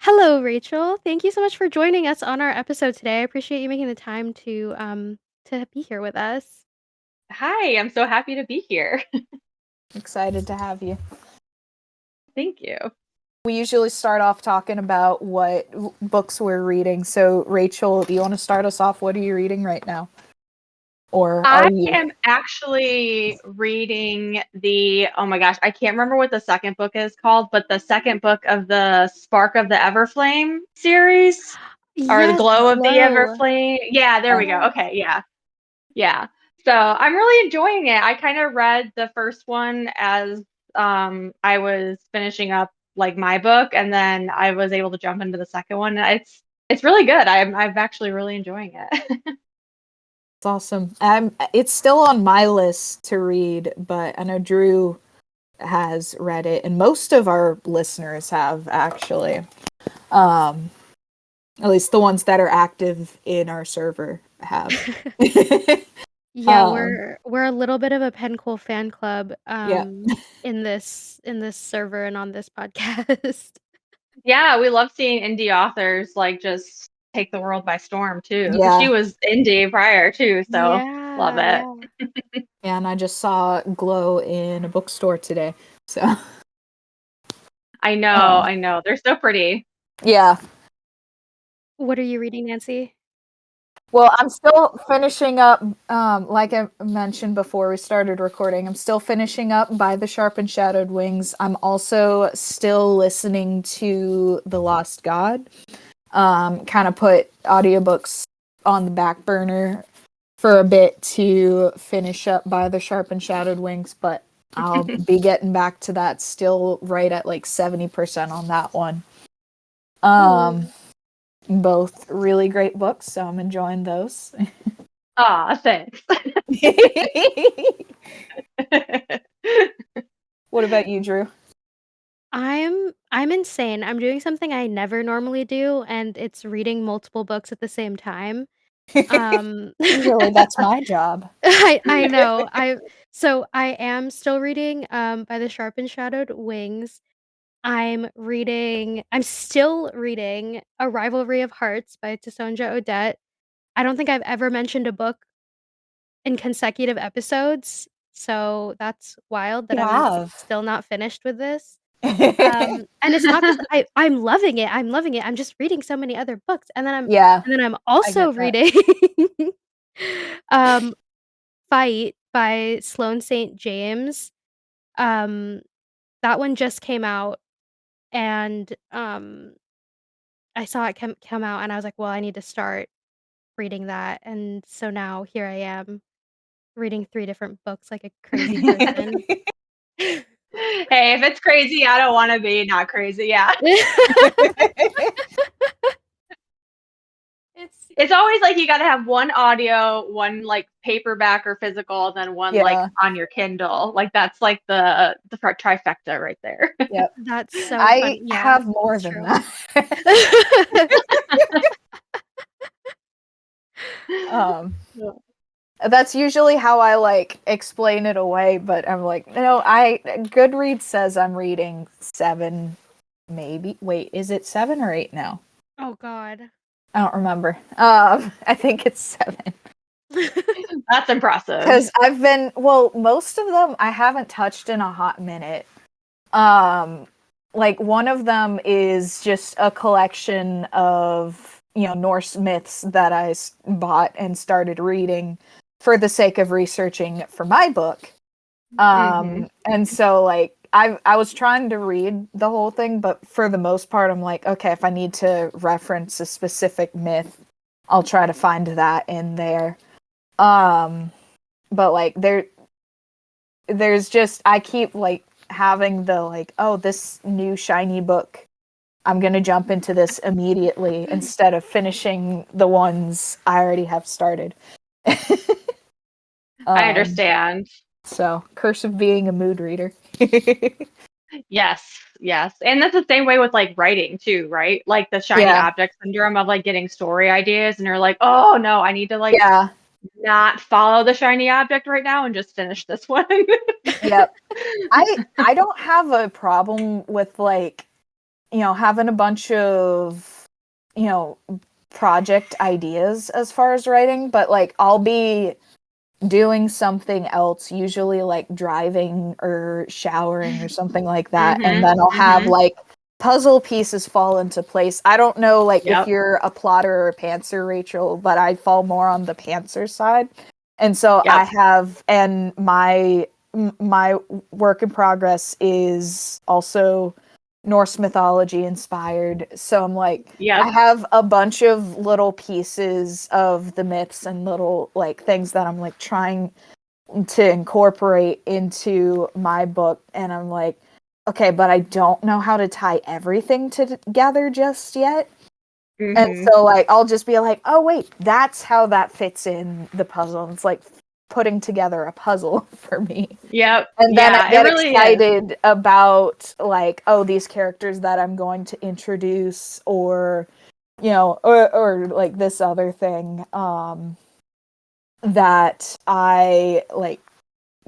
Hello, Rachel. Thank you so much for joining us on our episode today. I appreciate you making the time to be here with us. Hi, I'm so happy to be here. Excited to have you. Thank you. We usually start off talking about what books we're reading. So, Rachel, do you want to start us off? What are you reading right now? Or I are you? am actually reading oh my gosh, I can't remember what the second book is called, but the second book of the Spark of the Everflame series or the Yes, Glow of the Glow. Everflame. Yeah, there we go. Yes. Okay, yeah. Yeah. So I'm really enjoying it. I kind of read the first one as I was finishing up like my book, and then I was able to jump into the second one. It's really good. I'm actually really enjoying it. It's awesome. It's still on my list to read, but I know Drew has read it, and most of our listeners have actually. Um, at least the ones that are active in our server have. Yeah, um, we're a little bit of a Pencool fan club yeah, in this server and on this podcast. Yeah, we love seeing indie authors like just take the world by storm too, because she yeah, was indie prior too, so love Yeah, it. yeah. yeah. And I just saw Glow in a bookstore today, so I know. They're so pretty. yeah. What are you reading, Nancy? Well, I'm still finishing up, like I mentioned before we started recording, I'm still finishing up By the Sharp and Shadowed Wings. I'm also still listening to The Lost God. Kind of put audiobooks on the back burner for a bit to finish up By the Sharp and Shadowed Wings, but I'll be getting back to that, still right at like 70% on that one. Ooh. Both really great books, so I'm enjoying those. Ah, thanks. What about you, Drew? I'm insane. I'm doing something I never normally do, and it's reading multiple books at the same time. Um, Usually that's my job. I know. I am still reading By the Sharp and Shadowed Wings. I'm still reading A Rivalry of Hearts by Tissonja Odette. I don't think I've ever mentioned a book in consecutive episodes, so that's wild that You I'm have. still not finished with this. And it's not 'cause I'm loving it, I'm loving it, I'm just reading so many other books, Yeah, and then I'm I get also that. reading, um, Fight by Sloane St. James. Um, that one just came out, and, I saw it come out, and I was like, "Well, I need to start reading that," and so now here I am, reading 3 different books like a crazy person. Hey, if it's crazy, I don't want to be not crazy. Yeah. It's It's always like you got to have one audio, one like paperback or physical, and then one like Yeah, on your Kindle. Like that's like the trifecta right there. yep. That's so I funny. Yeah, have more it's than true. that. um, that's usually how I like explain it away, but I'm like, no, Goodreads says I'm reading 7, maybe. Wait, is it 7 or 8 now? Oh god. I don't remember. I think it's 7. That's impressive. Because most of them I haven't touched in a hot minute. Like one of them is just a collection of, Norse myths that bought and started reading for the sake of researching for my book. Hmm. And so like I was trying to read the whole thing, but for the most part I'm like, okay, if I need to reference a specific myth, I'll try to find that in there. Um but like there's just I keep like having the like, oh, this new shiny book, I'm gonna jump into this immediately instead of finishing the ones I already have started. I um understand. so curse of being a mood reader. Yes, yes. And that's the same way with like writing too, right? Like the shiny Yeah, object syndrome of like getting story ideas and you're like, "Oh no, I need to like yeah, not follow the shiny object right now and just finish this one." yep. I don't have a problem with like having a bunch of, project ideas as far as writing, but like I'll be doing something else, usually like driving or showering or something like that, and Mhm. then I'll have Mhm. like puzzle pieces fall into place. I don't know like if Yep. you're a plotter or a pantser, Rachel, but I fall more on the pantser side. And so I Yep. have, and my work in progress is also Norse mythology inspired. So I'm like, I Yep. have a bunch of little pieces of the myths and little like things that I'm like trying to incorporate into my book. And I'm like, okay, but I don't know how to tie everything together just yet. And Mhm. so like I'll just be like, oh wait, that's how that fits in the puzzle. It's like putting together a puzzle for me. Yep. And then I Yeah, it get really is. excited about like, oh, these characters that I'm going to introduce, or or like this other thing that I like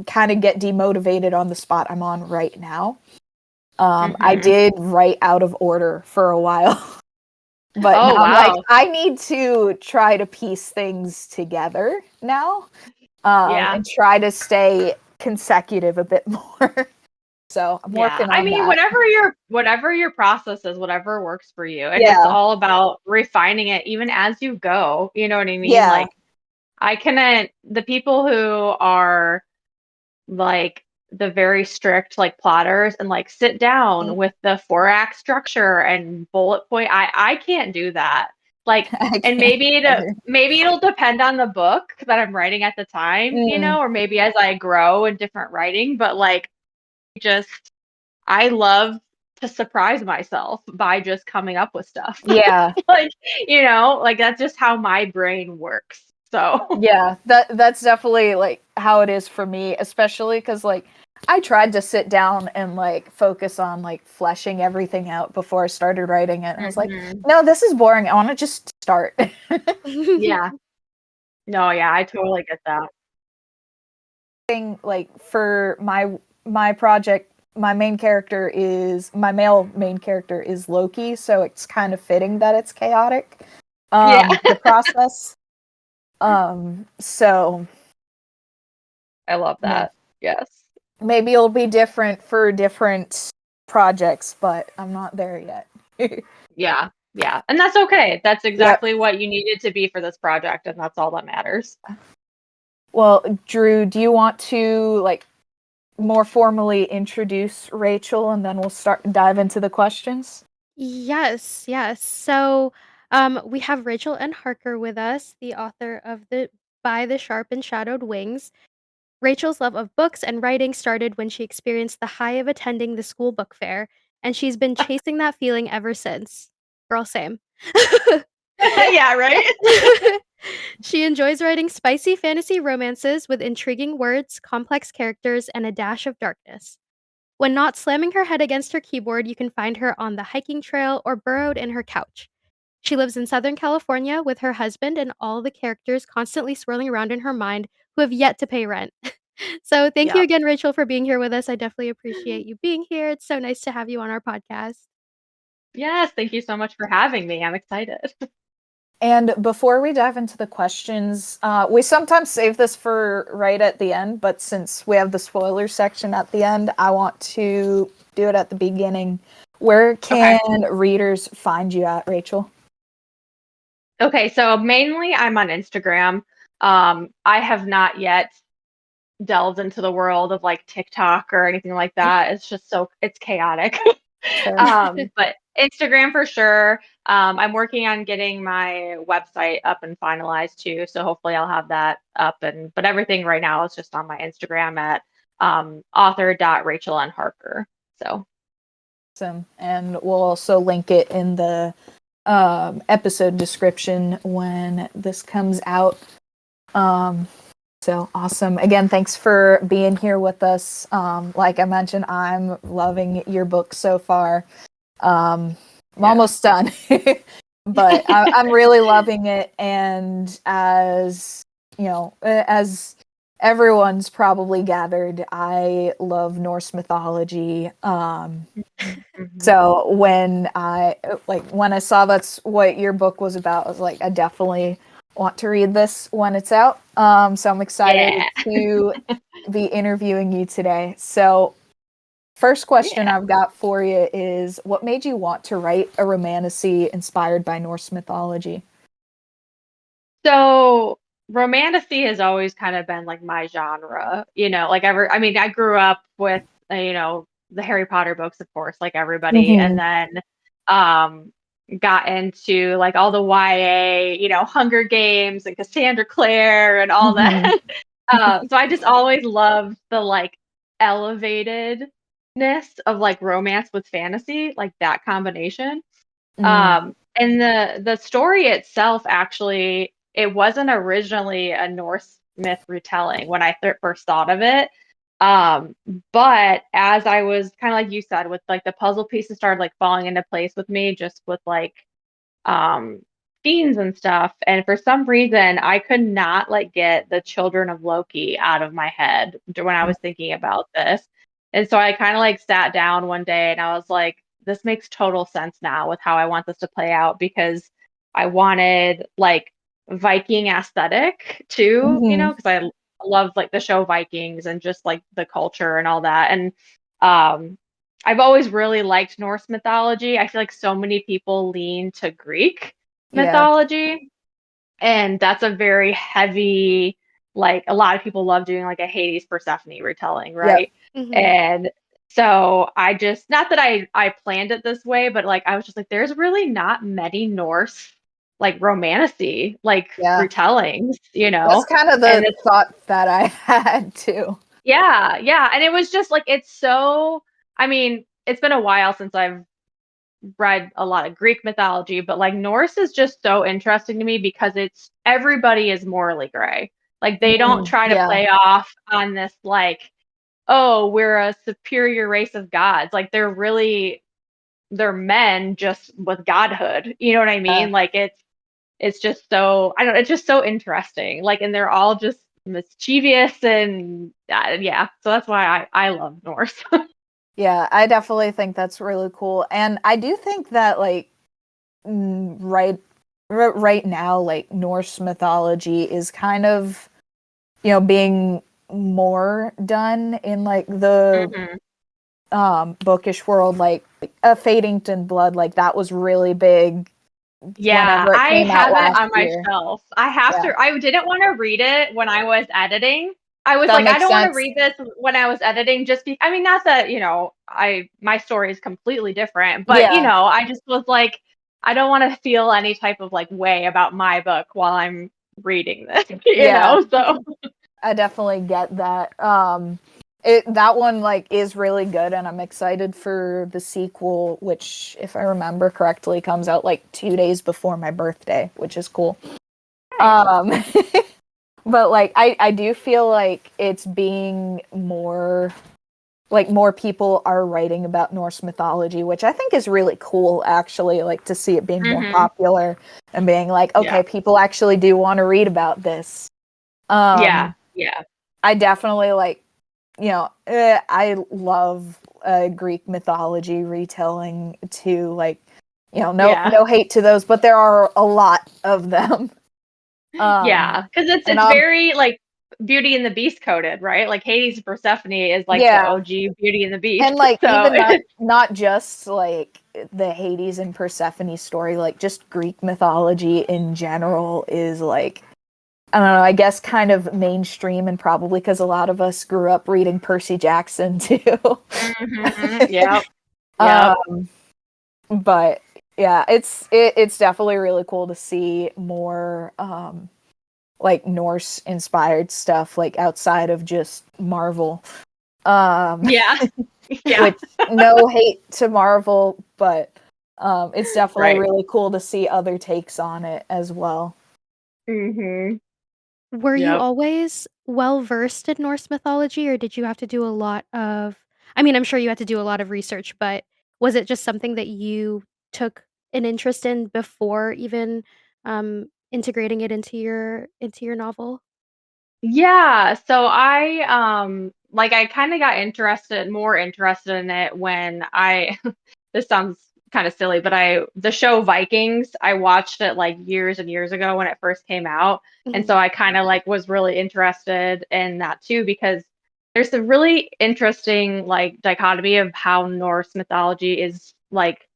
kind of get demotivated on the spot I'm on right now. I Mhm. did write out of order for a while. But now Oh, I'm like, wow. I need to try to piece things together now, Yeah. and try to stay consecutive a bit more. So I'm Yeah. working I on mean, that. whatever your process is, whatever works for you. And it's Yeah, all about refining it even as you go. You know what I mean? yeah, Like I couldn't the people who are like the very strict like plotters and like sit down with the 4 act structure and bullet point. I can't do that. Like, I and can't either. maybe it'll depend on the book that I'm writing at the time, Mm, or maybe as I grow in different writing, but like just I love to surprise myself by just coming up with stuff. yeah, Like, like that's just how my brain works. So, yeah. That's definitely like how it is for me, especially because like I tried to sit down and like focus on like fleshing everything out before I started writing it, and I was like, mhm. no, this is boring. I want to just start. Yeah. No, yeah, I totally get that. Like for my project, my male main character is Loki, so it's kind of fitting that it's chaotic, Yeah. the process. So I love yeah, that. Yes. maybe it'll be different for different projects, but I'm not there yet. Yeah. Yeah. And that's okay. That's Yep. exactly what you needed to be for this project, and that's all that matters. Well, Drew, do you want to like more formally introduce Rachel, and then we'll start dive into the questions? Yes, yes. So, we have Rachel N. Harker with us, the author of the By the Sharp and Shadowed Wings. Rachel's love of books and writing started when she experienced the high of attending the school book fair, and she's been chasing that feeling ever since. Girl, same. Yeah, right? She enjoys writing spicy fantasy romances with intriguing words, complex characters, and a dash of darkness. When not slamming her head against her keyboard, you can find her on the hiking trail or burrowed in her couch. She lives in Southern California with her husband and all the characters constantly swirling around in her mind who have yet to pay rent. So, thank you Yep. again, Rachel, for being here with us. I definitely appreciate you being here. It's so nice to have you on our podcast. Yes, thank you so much for having me. I'm excited. And before we dive into the questions, we sometimes save this for right at the end, but since we have the spoiler section at the end, I want to do it at the beginning. Where Okay. can readers find you at, Rachel? Okay, so mainly I'm on Instagram. I have not yet delved into the world of like TikTok or anything like that. It's chaotic. Sure. But Instagram for sure. I'm working on getting my website up and finalized too, so hopefully I'll have that up. But everything right now is just on my Instagram at author.rachelnharker. So Awesome. And we'll also link it in the episode description when this comes out. Um, So awesome. Again, thanks for being here with us. Like I mentioned, I'm loving your book so far. I'm yeah, almost done, but I'm really loving it. And as everyone's probably gathered, I love Norse mythology. Mhm. So when I saw that's what your book was about, I was like, I definitely want to read this when it's out. So I'm excited Yeah. to be interviewing you today. So first question Yeah. I've got for you is, what made you want to write a romantasy inspired by Norse mythology? So romantasy has always kind of been like my genre, like I mean, I grew up with, the Harry Potter books, of course, like everybody, and Mm-hmm. then um got into like all the YA, Hunger Games and Cassandra Clare and all that. Mm-hmm. So I just always loved the like elevatedness of like romance with fantasy, like that combination. Mm, And the story itself, actually, it wasn't originally a Norse myth retelling when I first thought of it. Um, but as I was kind of like you said, with like the puzzle pieces started like falling into place with me, just with like um scenes and stuff. And for some reason, I could not like get the Children of Loki out of my head when I was thinking about this. And so I kind of like sat down one day and I was like, this makes total sense now with how I want this to play out, because I wanted like Viking aesthetic too, mm-hmm. because I love like the show Vikings and just like the culture and all that. And um I've always really liked Norse mythology. I feel like so many people lean to Greek Yeah. mythology, and that's a very heavy, like a lot of people love doing like a Hades Persephone retelling, Yep. right? Mhm. And so I just, not that I planned it this way, but like I was just like, there's really not many Norse like romantasy like Yeah. retellings, That's kind of and the thought that I had too. yeah, yeah. And it was just like, it's so, I mean, it's been a while since I've read a lot of Greek mythology, but like Norse is just so interesting to me because it's everybody is morally gray. Like they don't Mm, try to yeah. play off on this, like, oh, we're a superior race of gods. Like they're men just with godhood. You know what I Yeah. mean? Like it's just so, I don't know, it's just so interesting. Like, and they're all just mischievous and yeah. So that's why I love Norse. Yeah, I definitely think that's really cool. And I do think that like right now like Norse mythology is kind of, being more done in like the Hmm. bookish world, like a Fading in Blood, like that was really big Yeah, whenever it I came out have it last on my year. shelf. I have Yeah. to. I didn't want to read it when I was editing. I was That like, I makes don't want to sense. read this when I was editing, just I mean, not that, my story is completely different, but Yeah. I just was like, I don't want to feel any type of like way about my book while I'm reading this, Yeah. So I definitely get that. That one like is really good, and I'm excited for the sequel, which, if I remember correctly, comes out like 2 days before my birthday, which is cool. nice. Um, but like I do feel like it's being more like more people are writing about Norse mythology, which I think is really cool, actually, like to see it being more Hmm. popular and being like, Yeah. okay, people actually do want to read about this. Yeah. Um, Yeah. I definitely like, I love Greek mythology retelling too. Like, no, Yeah. no hate to those, but there are a lot of them. Um, Yeah, because it's and it's very like Beauty and the Beast coded, right? Like Hades and Persephone is like the yeah, OG Beauty and the and Beast. like So even not just like the Hades and Persephone story, like just Greek mythology in general is like, I don't know, I guess kind of mainstream, and probably because a lot of us grew up reading Percy Jackson too. hmm, yep, yep, um, but yeah, it's definitely really cool to see more like Norse inspired stuff like outside of just Marvel. Um, yeah, yeah, which, no hate to Marvel, but it's definitely right. really cool to see other takes on it as well. Hmm. Were you Yep. always well-versed in Norse mythology, or did you have to do a lot of I mean, I'm sure you had to do a lot of research, but was it just something that you took an interest in before even, integrating it into your novel? Yeah, so I kind of got more interested in it when I this sounds kind of silly, but the show Vikings, I watched it like years and years ago when it first came out. And Mhm. so I kind of like was really interested in that too because there's a really interesting like dichotomy of how Norse mythology is like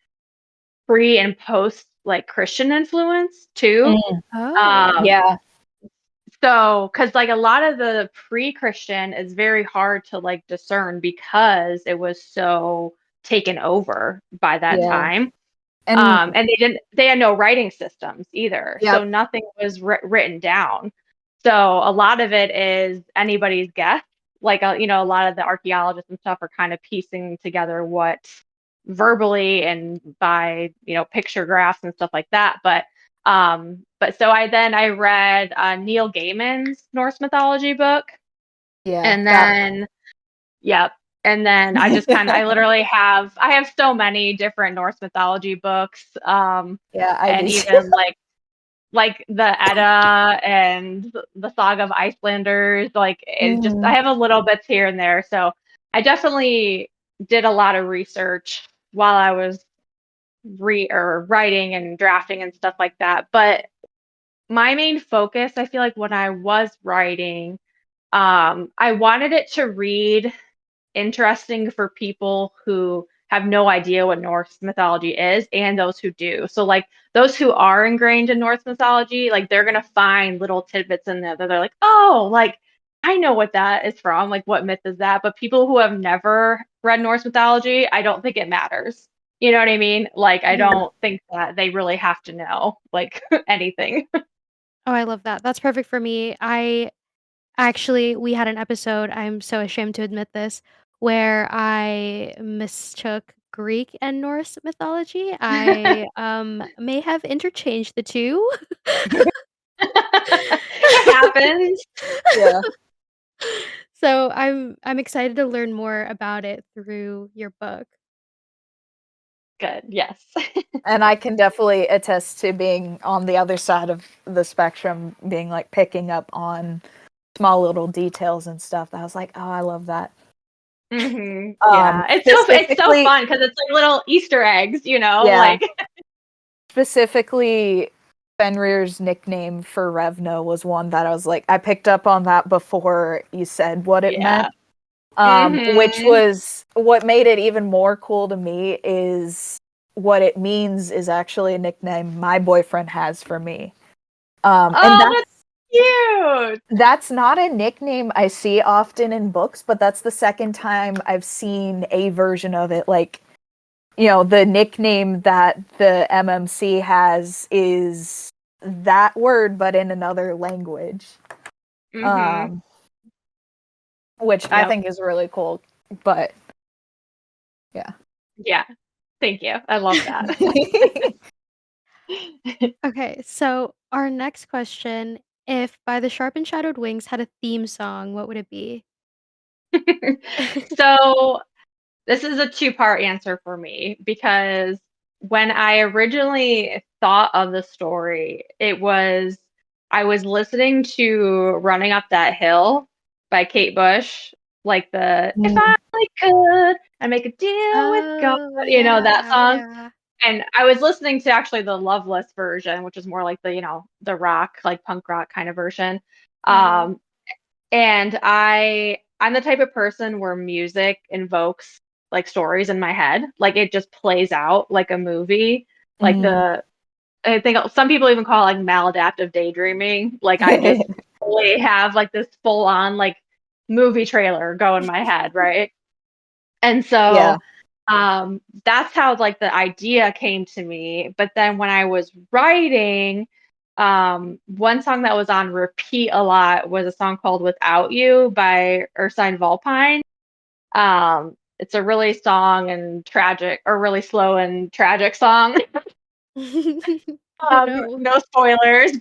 pre and post like Christian influence too. Mm, Oh. Um yeah, so, because like a lot of the pre-Christian is very hard to like discern because it was so taken over by that yeah, time. and And they had no writing systems either. So yep, nothing was written down. So a lot of it is anybody's guess. Like, a lot of the archaeologists and stuff are kind of piecing together what verbally and by, picture graphs and stuff like that. But so I read Neil Gaiman's Norse mythology book, yeah, and that. then yep, and then I literally I have so many different Norse mythology books, Yeah, I and do too. even like the Edda and the Saga of Icelanders, like it just I Mm, have a little bits here and there. So I definitely did a lot of research while I was writing and drafting and stuff like that. But my main focus, I feel like when I was writing, I wanted it to read interesting for people who have no idea what Norse mythology is and those who do. So like those who are ingrained in Norse mythology, like they're gonna find little tidbits in there that they're like, oh, like I know what that is from, like what myth is that? But people who have never read Norse mythology, I don't think it matters. You know what I mean? Like I Mhm. don't think that they really have to know like anything. Oh, I love that. That's perfect for me. We had an episode, I'm so ashamed to admit this, where I mistook Greek and Norse mythology. I, may have interchanged the 2. It happens. yeah, So, I'm excited to learn more about it through your book. Good. Yes. and I can definitely attest to being on the other side of the spectrum, being like picking up on small little details and stuff. I was like, oh, I love that. Yeah. It's so Specifically, fun because it's like little Easter eggs, yeah, like specifically Fenrir's nickname for Revno was one that I was like, I picked up on that before you said what it yeah. meant. Which Mhm. was what made it even more cool to me is what it means is actually a nickname my boyfriend has for me. And Oh, that's cute. that's not a nickname I see often in books, but that's the second time I've seen a version of it. Like, the nickname that the MMC has is that word, but in another language. Mhm. Um, which I Yep. think is really cool. But yeah. Yeah. Thank you. I love that. Okay, so our next question, if By the Sharp and Shadowed Wings had a theme song, what would it be? So this is a two-part answer for me because when I originally thought of the story, I was listening to Running Up That Hill by Kate Bush, like the If Mm. I could I make a deal with God, Oh, that yeah, song. yeah. And I was listening to actually the Loveless version, which is more like the rock, like punk rock kind of version. Right. Um, and I'm the type of person where music invokes like stories in my head. Like it just plays out like a movie. Like Mm. I think some people even call it like maladaptive daydreaming. Like I just fully have like this full on like movie trailer go in my head, right? And Yeah. so that's how like the idea came to me. But then when I was writing, one song that was on repeat a lot was a song called Without You by Ursine Valpine. It's a really song and tragic or really slow and tragic song. Oh, no. No spoilers, um,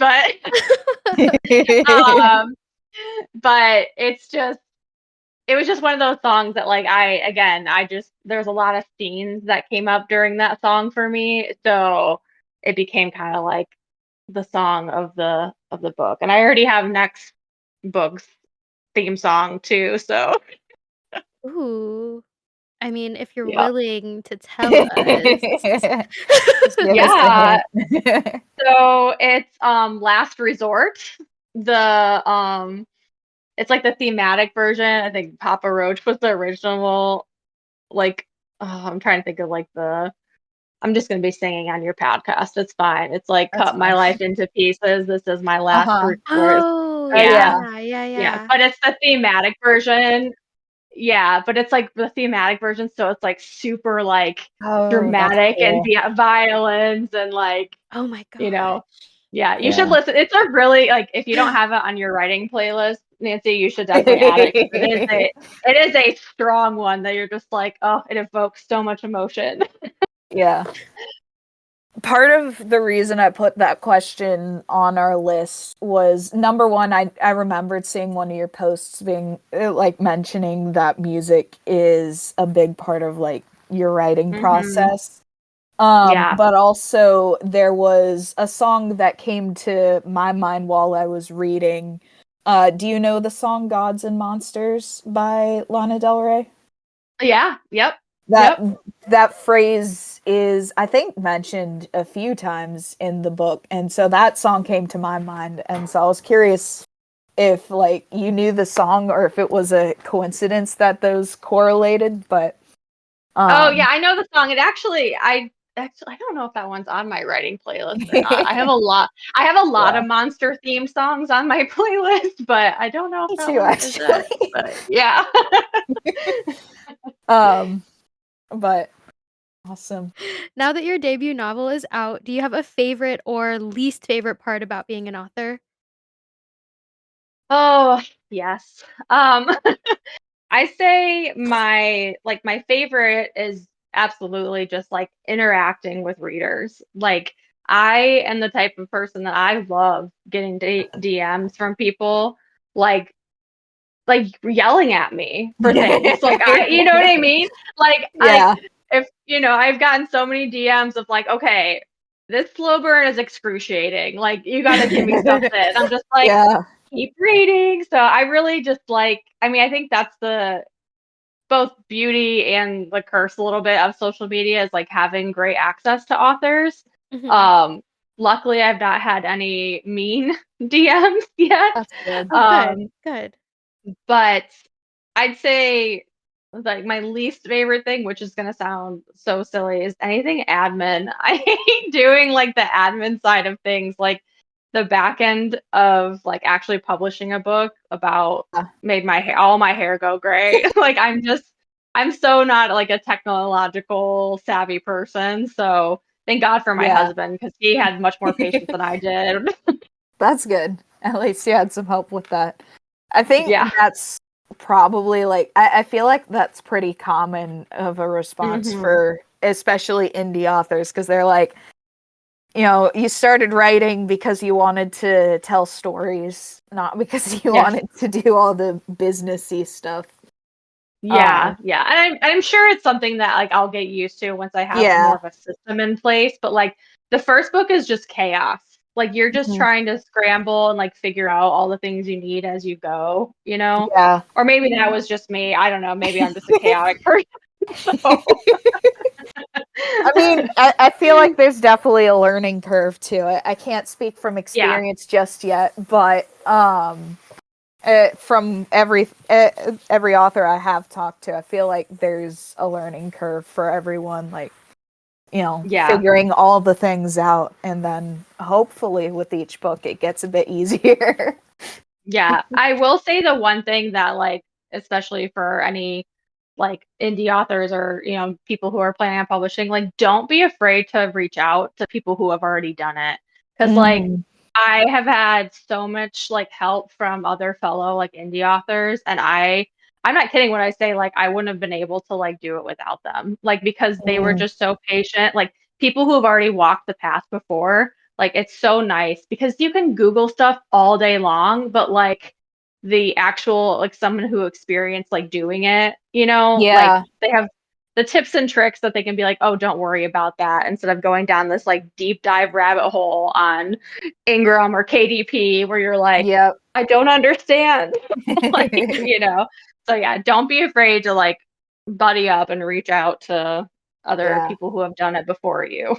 but it was just one of those songs that like I just there's a lot of scenes that came up during that song for me, so it became kind of like the song of the book. And I already have next book's theme song too. So Ooh. I mean, if you're yeah, willing to tell us. Just give us yeah. a hint. So it's Last Resort. The it's like the thematic version. I think Papa Roach was the original. Like, oh, I'm trying to think of like the. I'm just gonna be singing on your podcast. It's fine. It's like That's cut my fine. life into pieces. This is my last Uh-huh. resort. Oh, Oh, Yeah, yeah. yeah, yeah, yeah. yeah. But it's the thematic version. Yeah, but it's like the thematic version, so it's like super like Oh, that's dramatic and cool. violence and like Oh my you know. gosh. Yeah, you should Yeah. listen. It's a really like if you don't have it on your writing playlist, Nancy, you should definitely add it because it is a strong one that you're just like, oh, it evokes so much emotion. Yeah. Part of the reason I put that question on our list was number one, I remembered seeing one of your posts being like mentioning that music is a big part of like your writing Hmm. process. Yeah. But also there was a song that came to my mind while I was reading. Do you know the song Gods and Monsters by Lana Del Rey? Yeah. Yep. That Yep. that phrase is, I think, mentioned a few times in the book, and so that song came to my mind, and so I was curious if like you knew the song or if it was a coincidence that those correlated, but Oh yeah, um I know the song. I don't know if that one's on my writing playlist or not. I have a lot. I have a lot yeah, of monster theme songs on my playlist, but I don't know if me that too one is it. actually. But yeah. um but awesome. Now that your debut novel is out, do you have a favorite or least favorite part about being an author? Oh, yes. I say my favorite is absolutely just like interacting with readers. Like I am the type of person that I love getting DMs from people like yelling at me for things. Like you know what I mean? Like Yeah. if I've gotten so many DMs of like, okay, this slow burn is excruciating. Like you got to give me something. I'm just like, Yeah. keep reading. So I really just like. I mean, I think that's the both beauty and the curse a little bit of social media is like having great access to authors. Mhm. Um, luckily, I've not had any mean DMs yet. That's good. Oh, good, Um, good. but I'd say like my least favorite thing, which is gonna sound so silly, is anything admin. I hate doing like the admin side of things, like the back end of like actually publishing a book about made my hair all my hair go gray. Like I'm so not like a technological savvy person. So thank God for my Yeah. husband because he had much more patience than I did. That's good. At least you had some help with that. I think Yeah. that's probably like I feel like that's pretty common of a response Hmm. for especially indie authors because they're like, you started writing because you wanted to tell stories, not because you Yes. wanted to do all the businessy stuff. Yeah, Um, yeah. And I'm sure it's something that like I'll get used to once I have more yeah. of a system in place. But like the first book is just chaos. Like you're just Mhm. trying to scramble and like figure out all the things you need as you go, you know? Yeah. Or maybe that was just me. I don't know. Maybe I'm just a chaotic person. So I mean, I feel like there's definitely a learning curve to it. I can't speak from yeah. experience just yet, but from every author I have talked to, I feel like there's a learning curve for everyone. Like Yeah. figuring all the things out, and then hopefully with each book it gets a bit easier. Yeah. I will say the one thing that like especially for any like indie authors or people who are planning on publishing, like don't be afraid to reach out to people who have already done it because like Mhm. I have had so much like help from other fellow like indie authors, and I'm not kidding when I say like I wouldn't have been able to like do it without them, like because they were Mm. just so patient, like people who have already walked the path before. Like it's so nice because you can Google stuff all day long, but like the actual like someone who experienced like doing it, like Yeah, they have the tips and tricks that they can be like, oh, don't worry about that, instead of going down this like deep dive rabbit hole on Ingram or KDP where you're like, yep. I don't understand. Like, you know. So yeah, don't be afraid to like buddy up and reach out to other Yeah. people who have done it before you.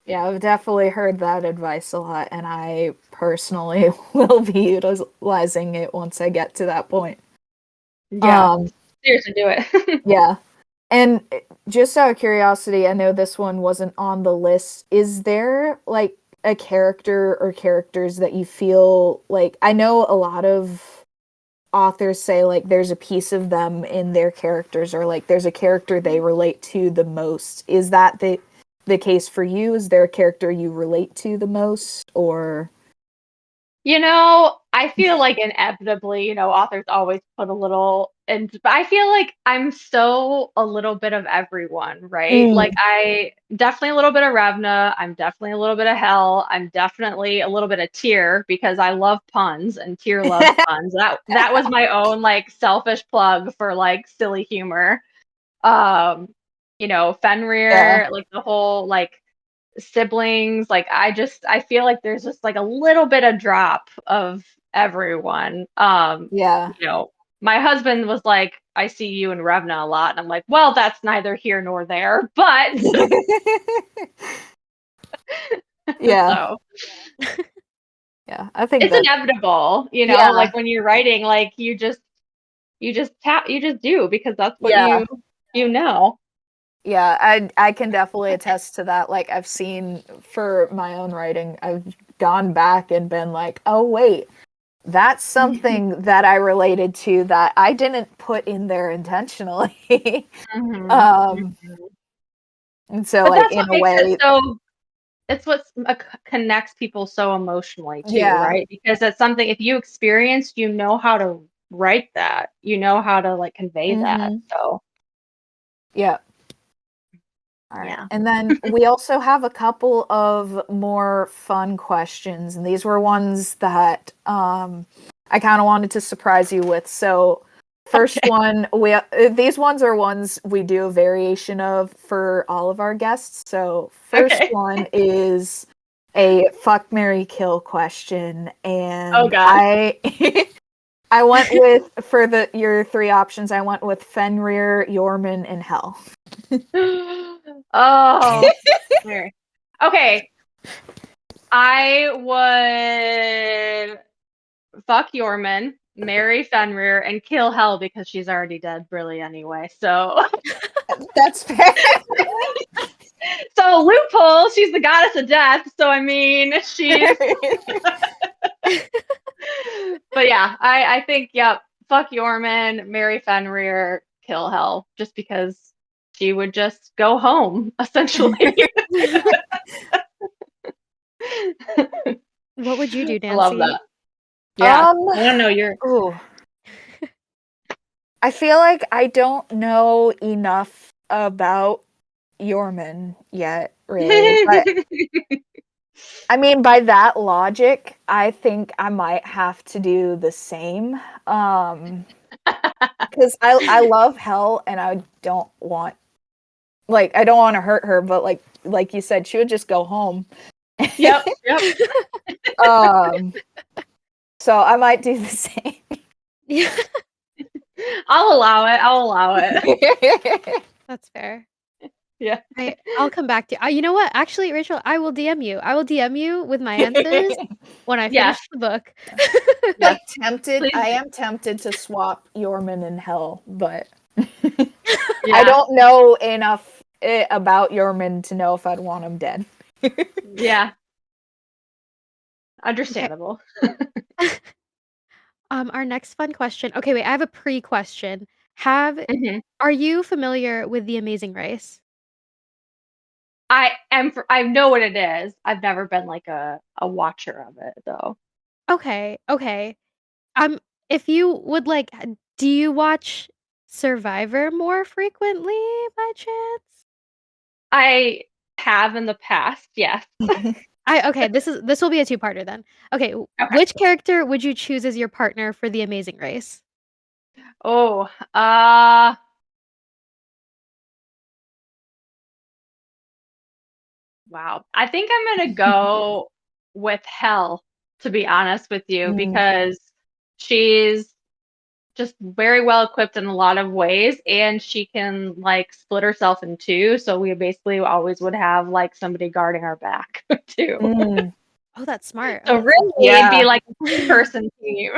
Yeah, I've definitely heard that advice a lot, and I personally will be utilizing it once I get to that point. Yeah. Um, Seriously, do it. yeah. And just out of curiosity, I know this one wasn't on the list. Is there like a character or characters that you feel like I know a lot of authors say like there's a piece of them in their characters or like there's a character they relate to the most. Is that the case for you? Is there a character you relate to the most or You know, I feel like inevitably, you know, authors always put a little, and but I feel like I'm so a little bit of everyone, right? Like Mm. I definitely a little bit of Revna, I'm definitely a little bit of Hell, I'm definitely a little bit of Tyr because I love puns and Tyr loves puns. That was my own like selfish plug for like silly humor. Um, you know, Yeah. Fenrir, like the whole like siblings. Like I feel like there's just like a little bit of drop of everyone. Yeah. You know, my husband was like, I see you and Revna a lot. And I'm like, well, that's neither here nor there, but Yeah. so Yeah. I think it's that inevitable, you know, yeah. like when you're writing, like you just do because that's what Yeah. you know. Yeah, I can definitely attest to that. Like I've seen for my own writing, I've gone back and been like, "Oh wait, that's something that I related to that I didn't put in there intentionally." Mhm, um mhm. and so But like that's in what a makes it way, so it's what connects people so emotionally too, yeah. right? Because that's something if you experienced, you know how to write that. You know how to like convey that. Mhm. So, Yeah. All right. yeah. And then we also have a couple of more fun questions, and these were ones that I kind of wanted to surprise you with. So, first Okay. one, we these ones are ones we do a variation of for all of our guests. So, first Okay. one is a fuck Mary kill question, Oh and God. I I went with for the your three options, I went with Fenrir, Yorman, and Hell. Oh, weird. Okay. I would fuck Yorman, marry Fenrir, and kill Hel because she's already dead, really, anyway. So That's fair. so loophole, she's the goddess of death. So I mean she's but yeah, I think, yep, fuck Yorman, marry Fenrir, kill Hel, just because she would just go home, essentially. What would you do, I love Nancy? that. Yeah. Um, I want to know your ooh, I feel like I don't know enough about Yorman yet, really. But I mean, by that logic, I think I might have to do the same. Because I love Hell, and I don't want I don't want to hurt her, but like you said, she would just go home. Yep, yep. um, so I might do the same. Yeah, I'll allow it. I'll allow it. that's fair. Yeah. I'll come back to you. You know what? Actually, Rachel, I will DM you. I will DM you with my answers when I Yes, finish the book. yes. Please I do. am tempted to swap Yorman and Hell, but I Yeah, don't know enough about Yorman to know if I'd want him dead. yeah. Okay. Understandable. Our next fun question. Okay, wait, I have a pre-question. Have Mhm. Are you familiar with The Amazing Race? I know what it is. I've never been like a watcher of it though. Okay, okay. If you would like, do you watch Survivor more frequently by chance? I have in the past, yes. Okay, this will be a two-parter then. Okay, Okay. which character would you choose as your partner for The Amazing Race? Oh, wow. I think I'm gonna go with Hell. to be honest with you, because she's just very well equipped in a lot of ways, and she can like split herself in two. So we basically always would have like somebody guarding our back too. Oh, that's smart. Oh, So that's so really, it'd be Yeah. like a three-person team.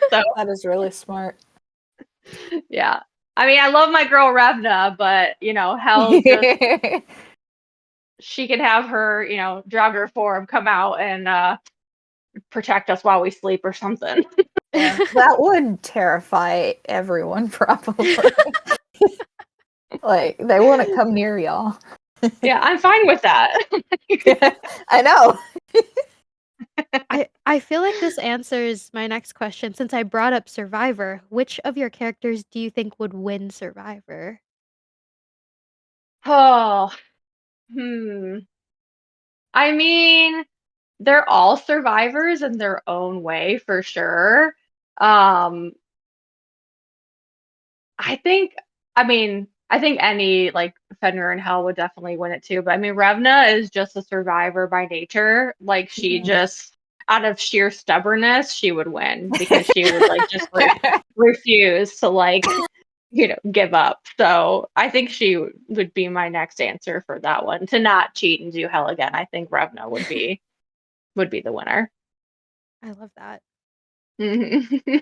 So That is really smart. yeah, I mean, I love my girl Revna, but hell, just she could have her, Draugr form come out and protect us while we sleep or something. Yeah, that would terrify everyone, probably. Like, they wouldn't come near y'all. Yeah, I'm fine with that. I know. I feel like this answers my next question. Since I brought up Survivor, which of your characters do you think would win Survivor? Oh, hmm. I mean, they're all survivors in their own way for sure. Um, I think, I think any like Fenrir in Hell would definitely win it too. But I mean, Revna is just a survivor by nature. Like she just, out of sheer stubbornness, she would win because she would like just refuse to like, give up. So I think she would be my next answer for that one. To not cheat and do hell again, I think Revna would be the winner. I love that. Mhm.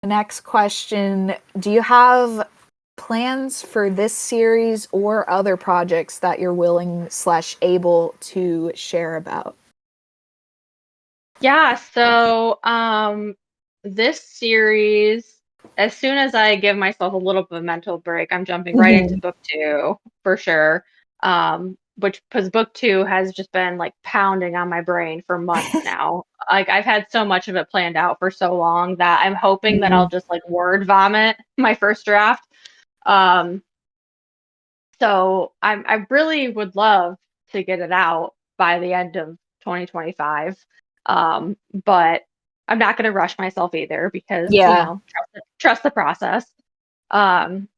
The next question, do you have plans for this series or other projects that you're willing/able to share about? Yeah, so this series, as soon as I give myself a little bit of a mental break, I'm jumping right into book two for sure. Which because book two has just been like pounding on my brain for months now. Like I've had so much of it planned out for so long that I'm hoping that I'll just like word vomit my first draft. Um, so I really would love to get it out by the end of 2025. But I'm not going to rush myself either because, Yeah. trust the process. Um,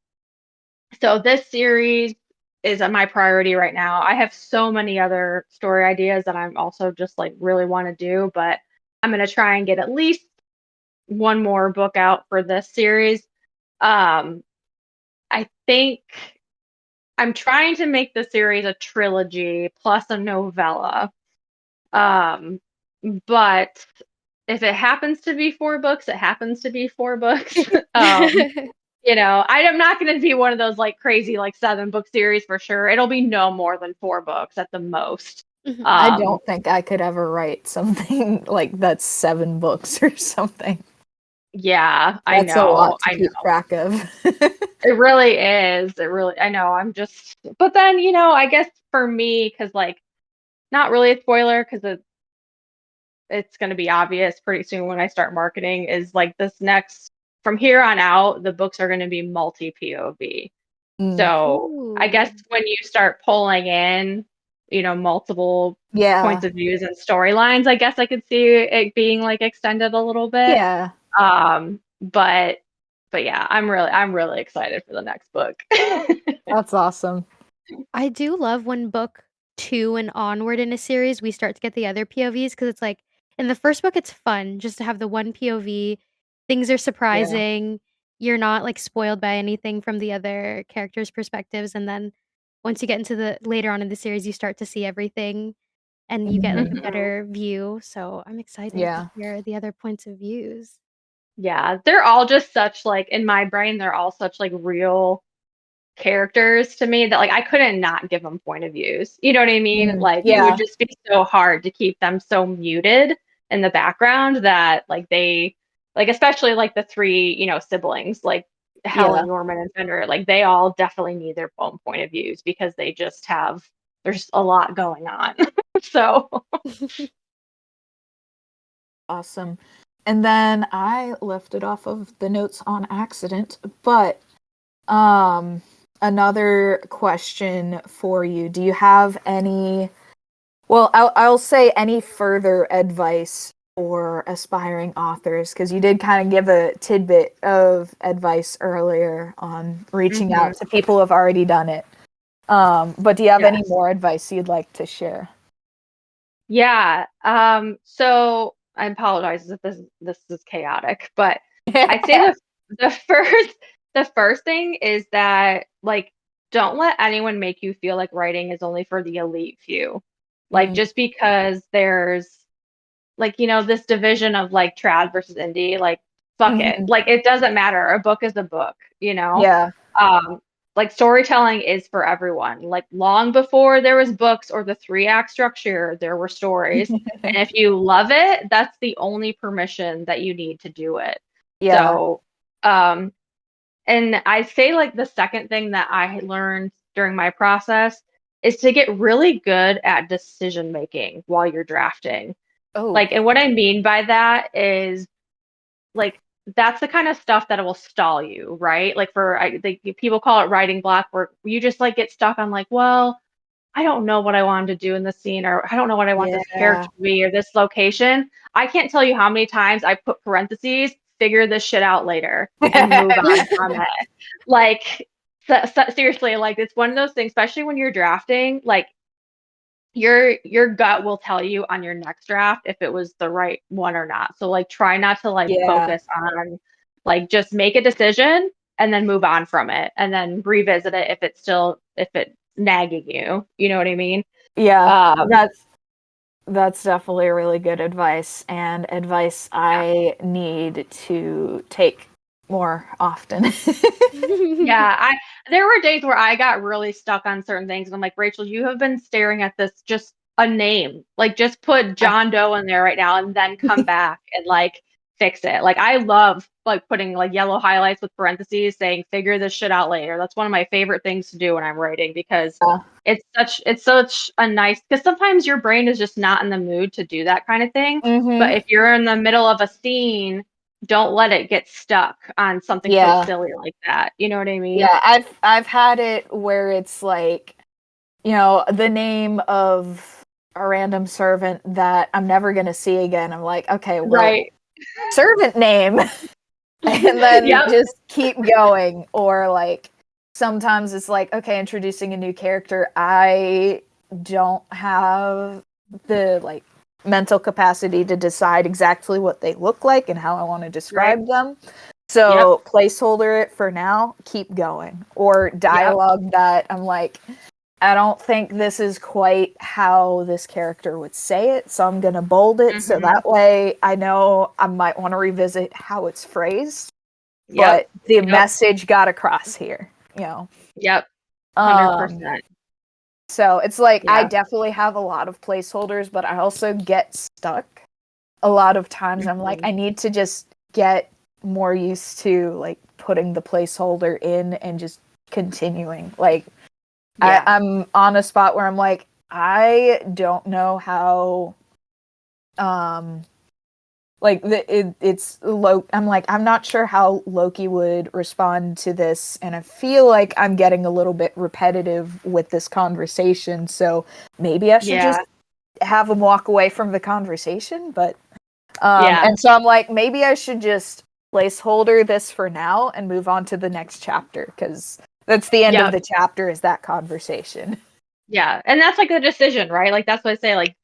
so this series is my priority right now. I have so many other story ideas that I'm also just like really want to do, but I'm going to try and get at least one more book out for this series. Um, I think I'm trying to make the series a trilogy plus a novella. Um, but if it happens to be four books, it happens to be four books. I'm not going to be one of those like crazy like 7 book series for sure. It'll be no more than 4 books at the most. Mhm. I Um, don't think I could ever write something like that's 7 books or something. yeah, I That's a know. lot to keep track of. It really is. I know. But then, I guess for me, because like, not really a spoiler because it's going to be obvious pretty soon when I start marketing is like this next from here on out, the books are going to be multi POV. So I guess Ooh. when you start pulling in, multiple Yeah. points of views and storylines, I guess I could see it being like extended a little bit. Yeah. But yeah, I'm really excited for the next book. That's awesome. I do love when book 2 and onward in a series, we start to get the other POVs because it's like in the first book, it's fun just to have the one POV. Things are Yeah. surprising. You're not, like, spoiled by anything from the other characters' perspectives, and then once you get into the later on in the series, you start to see everything, and you get, like, a Mhm. better view, so I'm excited to Yeah. hear the other points of views. Yeah, they're all just such like in my brain, they're all such like real characters to me that like I couldn't not give them point of views. You know what I mean? Like it would Yeah. just be so hard to keep them so muted in the background that like they like especially like the three, siblings, like Yeah. Helen, Norman, and Fenrir, like they all definitely need their own point of views because they just have there's a lot going on. So Awesome. And then I left it off of the notes on accident, but um another question for you. Do you have any I'll say any further advice for aspiring authors because you did kind of give a tidbit of advice earlier on reaching mhm, out to people who have already done it. But do you have any yes. more advice you'd like to share? Yeah. So I apologize if this is chaotic, but I'd say the first the first thing is that like don't let anyone make you feel like writing is only for the elite few. Like Mm, just because there's like, this division of like trad versus indie, like fuck it. mhm. Like it doesn't matter. A book is a book. Yeah. Um, like storytelling is for everyone. Like long before there was books or the three-act structure, there were stories. And if you love it, that's the only permission that you need to do it. Yeah. So, um, and I say like the second thing that I learned during my process is to get really good at decision making while you're drafting. Oh, Like, and what I mean by that is like that's the kind of stuff that will stall you, right? Like people call it writing block, where you just like get stuck on like, well, I don't know what I wanted to do in the scene, or I don't know what I want this yeah. character to be, or this location. I can't tell you how many times I put parentheses, figure this shit out later, and move on from it. Like, seriously, like it's one of those things, especially when you're drafting, like your gut will tell you on your next draft if it was the right one or not. So like try not to like Yeah. focus on like just make a decision and then move on from it and then revisit it if it's nagging you. You know what I mean? Yeah. Um That's definitely really good advice, and advice I need to take more often. Yeah, I there were days where I got really stuck on certain things and I'm like, Rachel, you have been staring at this just a name. Like just put John Doe in there right now and then come back and like fix it. Like I love like putting like yellow highlights with parentheses saying figure this shit out later. That's one of my favorite things to do when I'm writing because it's such a nice because sometimes your brain is just not in the mood to do that kind of thing. But Mm-hmm. if you're in the middle of a scene don't let it get stuck on something so Yeah. silly like that. You know what I mean? Yeah, I've had it where it's like, the name of a random servant that I'm never gonna see again. I'm like, okay, well, Right. servant name, and then Yep. just keep going. Or like sometimes it's like, okay, introducing a new character. I don't have the like mental capacity to decide exactly what they look like and how I want to Right. describe them. Yep. So placeholder it for now, keep going. Or Yep. dialogue that I'm like, I don't think this is quite how this character would say it, so I'm gonna bold it so Hmm. that way I know I might want to revisit how it's phrased, Yep. but the Yep. message got across here. Yep. Um 100%. so it's like I Yeah. definitely have a lot of placeholders, but I also get stuck a lot of times. I'm like, Hmm. I need to just get more used to like putting the placeholder in and just continuing. Like Yeah. I'm on a spot where I'm like, I don't know how um like it's I'm like, I'm not sure how Loki would respond to this, and I feel like I'm getting a little bit repetitive with this conversation, so maybe I should Yeah. just have him walk away from the conversation. But Yeah. and so I'm like, maybe I should just placeholder this for now and move on to the next chapter, because that's the end of Yep. the chapter, is that conversation. Yeah. And that's like a decision, right? Like that's what I say, like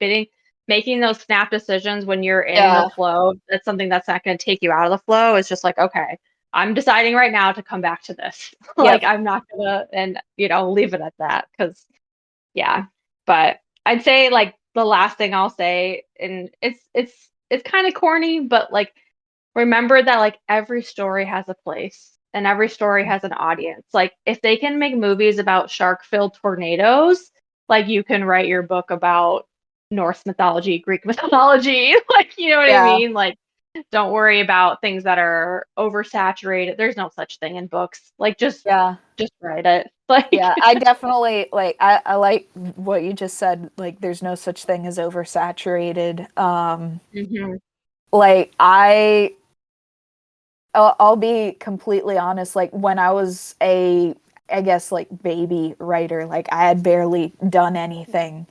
making those snap decisions when you're in the Yeah. flow. That's something that's not going to take you out of the flow. It's just like, okay, I'm deciding right now to come back to this. Like Yep. I'm not gonna, and leave it at that. Cause yeah. But I'd say like the last thing I'll say, and it's kind of corny, but like remember that like every story has a place and every story has an audience. Like if they can make movies about shark-filled tornadoes, like you can write your book about Norse mythology, Greek mythology, like you know what I Yeah. mean? Like don't worry about things that are oversaturated. There's no such thing in books. Like Yeah. just write it. Like Yeah, I definitely like I like what you just said, like there's no such thing as oversaturated. mhm. Like I'll be completely honest, like when I was I guess like baby writer, like I had barely done anything.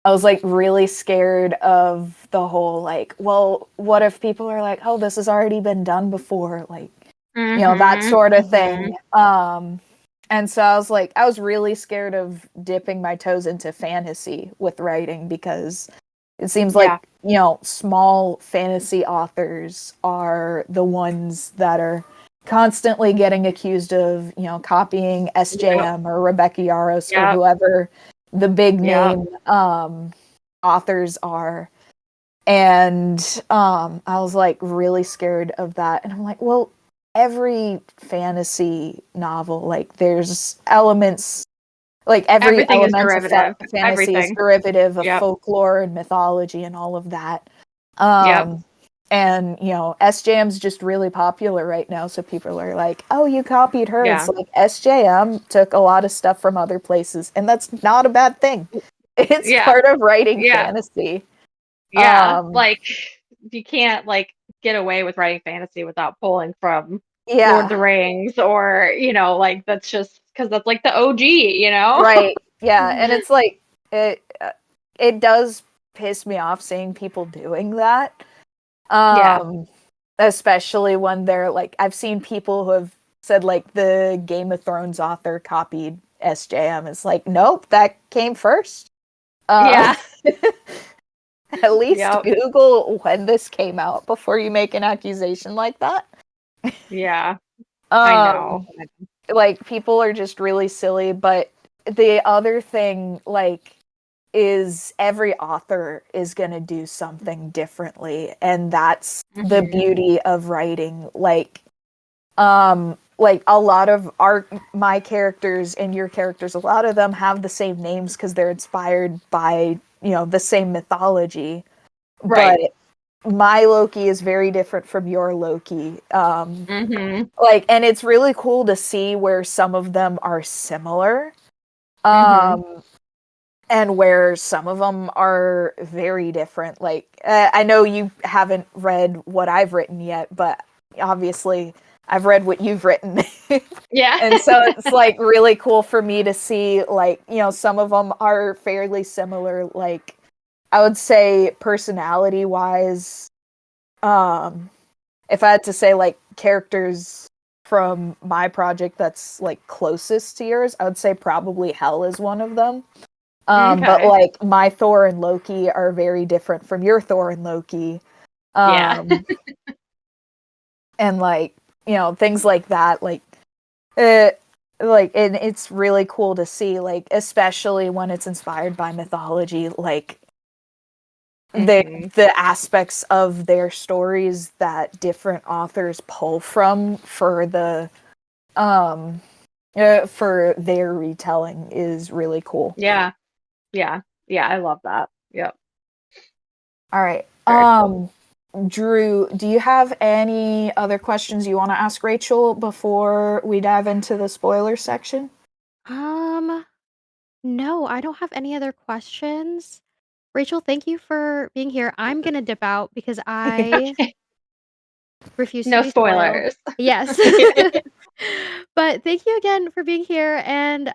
I was like really scared of the whole like, well, what if people are like, "Oh, this has already been done before?" Like, that Mhm. sort of Mhm. thing. And so I was really scared of dipping my toes into fantasy with writing, because It seems like, Yeah. small fantasy authors are the ones that are constantly getting accused of, copying Yep. SJM or Rebecca Yarros or Yep. whoever the big Yep. name authors are. And I was like really scared of that. And I'm like, well, every fantasy novel, like there's elements, like every Everything is element of derivative. fantasy is Everything. derivative of Yep. folklore and mythology and all of that. Yep. And SJM's just really popular right now, so people are like, "Oh, you copied her." It's Yeah. like SJM took a lot of stuff from other places, and that's not a bad thing. It's Yeah. part of writing Yeah. fantasy. Yeah. Um, Like you can't like get away with writing fantasy without pulling from Lord of the yeah, Rings or, like that's just because that's like the OG, you know? right. Yeah, and it's like it does piss me off seeing people doing that. Yeah. Um, Especially when they're like, I've seen people who have said like the Game of Thrones author copied SJM. It's like, nope, that came first. Um, Yeah. at least Yep. Google when this came out before you make an accusation like that. Yeah. I know. Um, like people are just really silly, but the other thing, like, is every author is going to do something differently, and that's the Hmm. beauty of writing. Like a lot of my characters and your characters, a lot of them have the same names because they're inspired by the same mythology, Right. but my Loki is very different from your Loki. Hmm. Like, and it's really cool to see where some of them are similar. Hmm. Um, and where some of them are very different. Like, I know you haven't read what I've written yet, but obviously I've read what you've written. Yeah. And so it's like really cool for me to see, like, some of them are fairly similar. Like, I would say personality wise, if I had to say like characters from my project that's like closest to yours, I would say probably Hell is one of them. But Okay. like my Thor and Loki are very different from your Thor and Loki. Yeah. Um, and like, things like that, uh, and it's really cool to see, like, especially when it's inspired by mythology, like the Hmm. the aspects of their stories that different authors pull from um for their retelling is really cool. Yeah. Yeah. Yeah. I love that. Yep. All right. Very cool. Drew, do you have any other questions you want to ask Rachel before we dive into the spoiler section? Um, no, I don't have any other questions. Rachel, thank you for being here. I'm gonna dip out because I Okay. refuse to No be spoiled. spoilers. Yes. But thank you again for being here, and,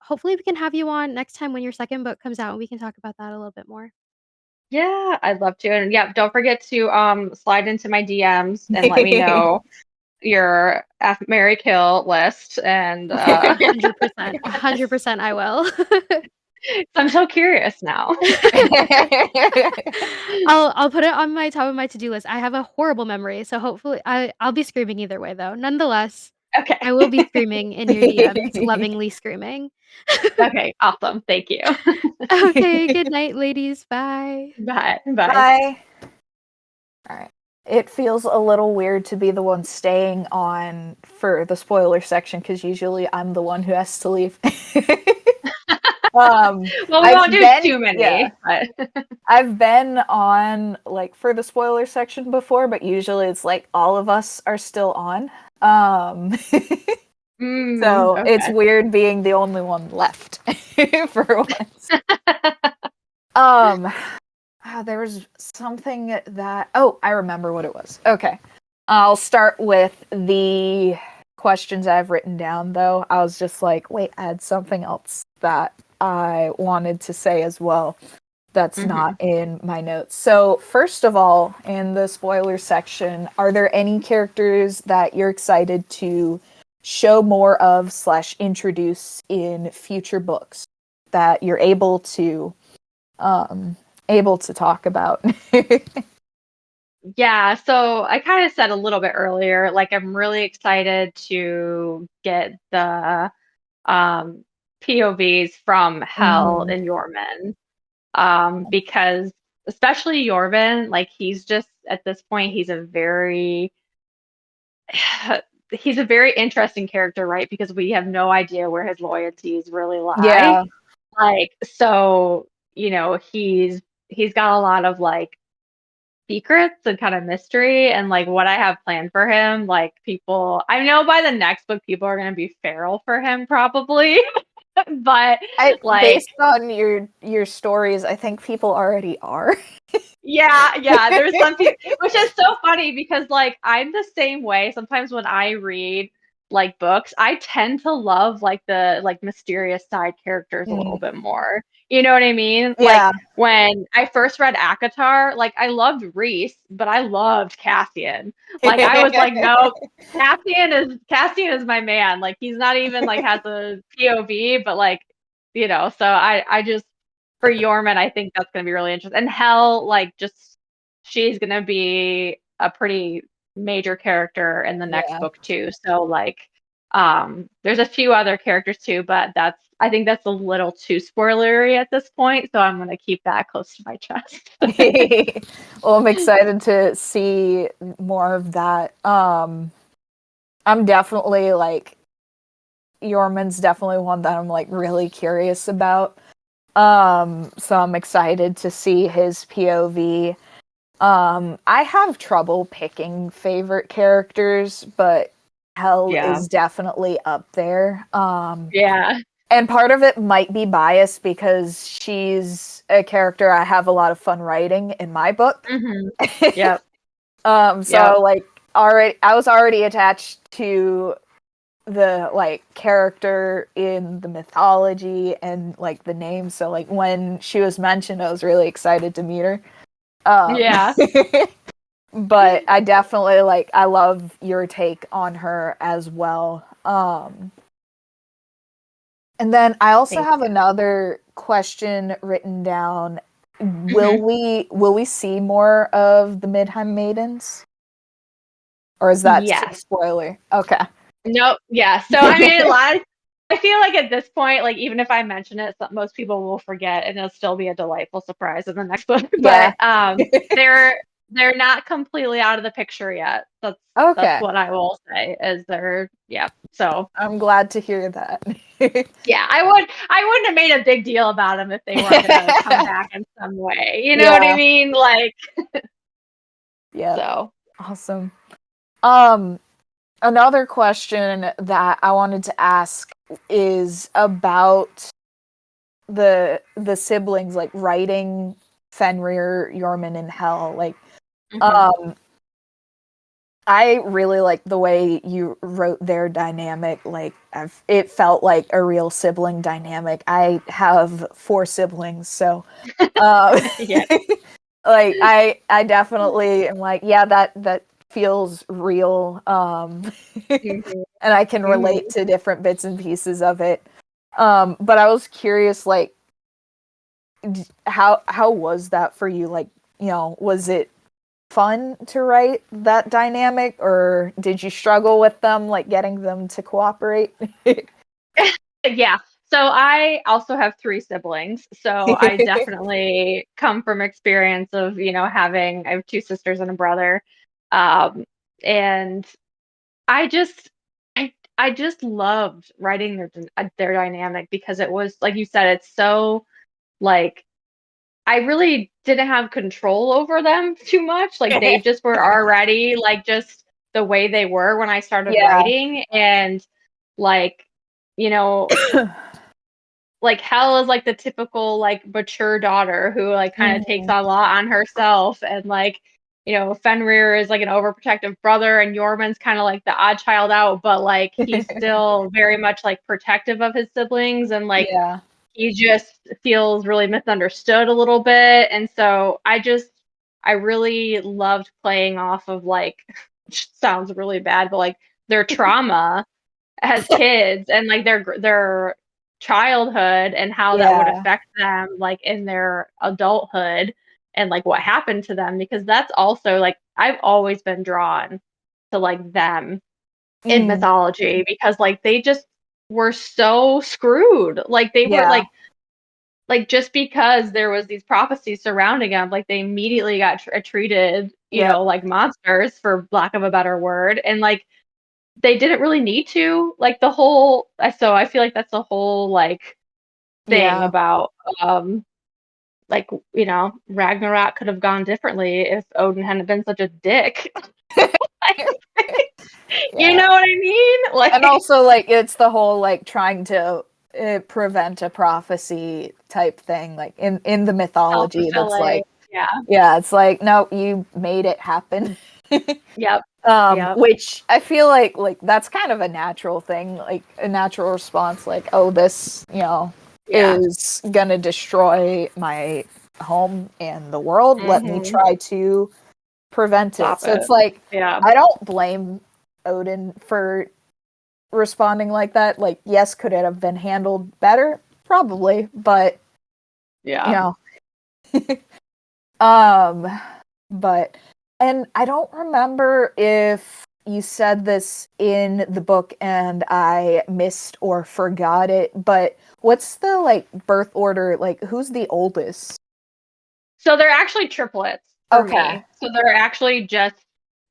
hopefully we can have you on next time when your second book comes out, and we can talk about that a little bit more. Yeah, I'd love to. And yeah, don't forget to slide into my DMs and let me know your Mary Kill list. And 100%, 100% I will. I'm so curious now. I'll put it on my top of my to-do list. I have a horrible memory, so hopefully I'll be screaming either way, though. Nonetheless, I Okay. will be screaming in your DMs, lovingly screaming. Okay, awesome. Thank you. Okay, good night, ladies. Bye. Bye. Bye. Bye. All right. It feels a little weird to be the one staying on for the spoiler section because usually I'm the one who has to leave. Well, we I've won't do been, too yeah, many, but I've been on like for the spoiler section before, but usually it's like all of us are still on. Um, so it's okay. weird being the only one left for once. Um, there was something that, oh, I remember what it was. Okay. I'll start with the questions I've written down, though. I was just like, wait, I had something else that I wanted to say as well that's Hmm. not in my notes. So, first of all, in the spoiler section, are there any characters that you're excited to show more of slash introduce in future books that you're able to um, able to talk about. Yeah, so I kind of said a little bit earlier, like I'm really excited to get the um, POVs from Hell Mhm. and Yorman, because especially Yorman, like he's just at this point, he's a very interesting character, right? Because we have no idea where his loyalties really lie. Yeah. Like, so, he's got a lot of like secrets and kind of mystery and like what I have planned for him. Like people, I know by the next book, people are going to be feral for him probably, but like, Based on your stories, I think people already are. yeah, there's some people, which is so funny because like I'm the same way. Sometimes when I read like books, I tend to love like the like mysterious side characters a little Mm. bit more. You know what I mean? Like Yeah. when I first read ACOTAR, like I loved Reese, but I loved Cassian. Like I was like, no, Cassian is my man. Like he's not even like has a POV, but like, so I just for Yorman, I think that's going to be really interesting. And Hell, like, just she's going to be a pretty major character in the next Yeah. book too. So like, there's a few other characters too, but I think that's a little too spoilery at this point. So I'm going to keep that close to my chest. Well, I'm excited to see more of that. I'm definitely like Yorman's definitely one that I'm like really curious about. So I'm excited to see his POV. I have trouble picking favorite characters, but Hell Yeah. is definitely up there. Yeah. And part of it might be biased because she's a character I have a lot of fun writing in my book. Mm-hmm. Yep. Yep. So like already I was already attached to the like character in the mythology and like the name. So like when she was mentioned, I was really excited to meet her. Um, Yeah. but I definitely like I love your take on her as well. And then I also Thank have you. another question written down. Will Mm-hmm. we see more of the Midheim Maidens? Or is that too Yes. spoiler? Okay. Nope. Yeah. So I mean, I feel like at this point, like even if I mention it, most people will forget, and it'll still be a delightful surprise in the next book. Yeah. But they're not completely out of the picture yet. That's Okay. what I will say. Is they're yeah. So I'm glad to hear that. yeah, I wouldn't have made a big deal about them if they weren't gonna come back in some way. You know what I Yeah. mean? Like Yeah. so. Awesome. Um, Another question that I wanted to ask is about the siblings, like writing Fenrir, Yorman, and Hel. Like, Mhm. um, I really like the way you wrote their dynamic. Like, it felt like a real sibling dynamic. I have 4 siblings, so Yeah. like I definitely am like, yeah, that feels real. Mhm. And I can relate Mhm. to different bits and pieces of it. But I was curious, like, how was that for you? Like, was it fun to write that dynamic, or did you struggle with them, like getting them to cooperate? Yeah. So I also have 3 siblings. So I definitely come from experience of, I have 2 sisters and a brother. Um, and I just I just loved writing their dynamic because it was like you said, it's so like I really didn't have control over them too much. Like they just were already like just the way they were when I started Yeah. writing and like you know like Hell is like the typical like mature daughter who like kind of takes Mhm. a lot on herself and like Fenrir is like an overprotective brother and Yorman's kind of like the odd child out but like he's still very much like protective of his siblings and like Yeah. he just feels really misunderstood a little bit and so I really loved playing off of like sounds really bad but like their trauma as kids and like their childhood and how that would affect them like in their adulthood and like what happened to them, because that's also like I've always been drawn to like them in mythology, because like they just were so screwed. Like they were like just because there was these prophecies surrounding them, like they immediately got treated, you know, like monsters, for lack of a better word. And like they didn't really need to, like the whole, so I feel like that's the whole like thing about like, you know, Ragnarok could have gone differently if Odin hadn't been such a dick. You know what I mean? Like, and also like it's the whole like trying to prevent a prophecy type thing, like in the mythology. That's like it's like, no, you made it happen. Yep. Which I feel like that's kind of a natural thing, like a natural response, like, oh, this, you know, is gonna destroy my home and the world. Let me try to prevent it. So it's like, I don't blame Odin for responding like that. Like, yes, could it have been handled better? Probably, but you know. But, and I don't remember if you said this in the book and I missed or forgot it, but what's the like birth order? Like, who's the oldest? So they're actually triplets for me. So they're actually just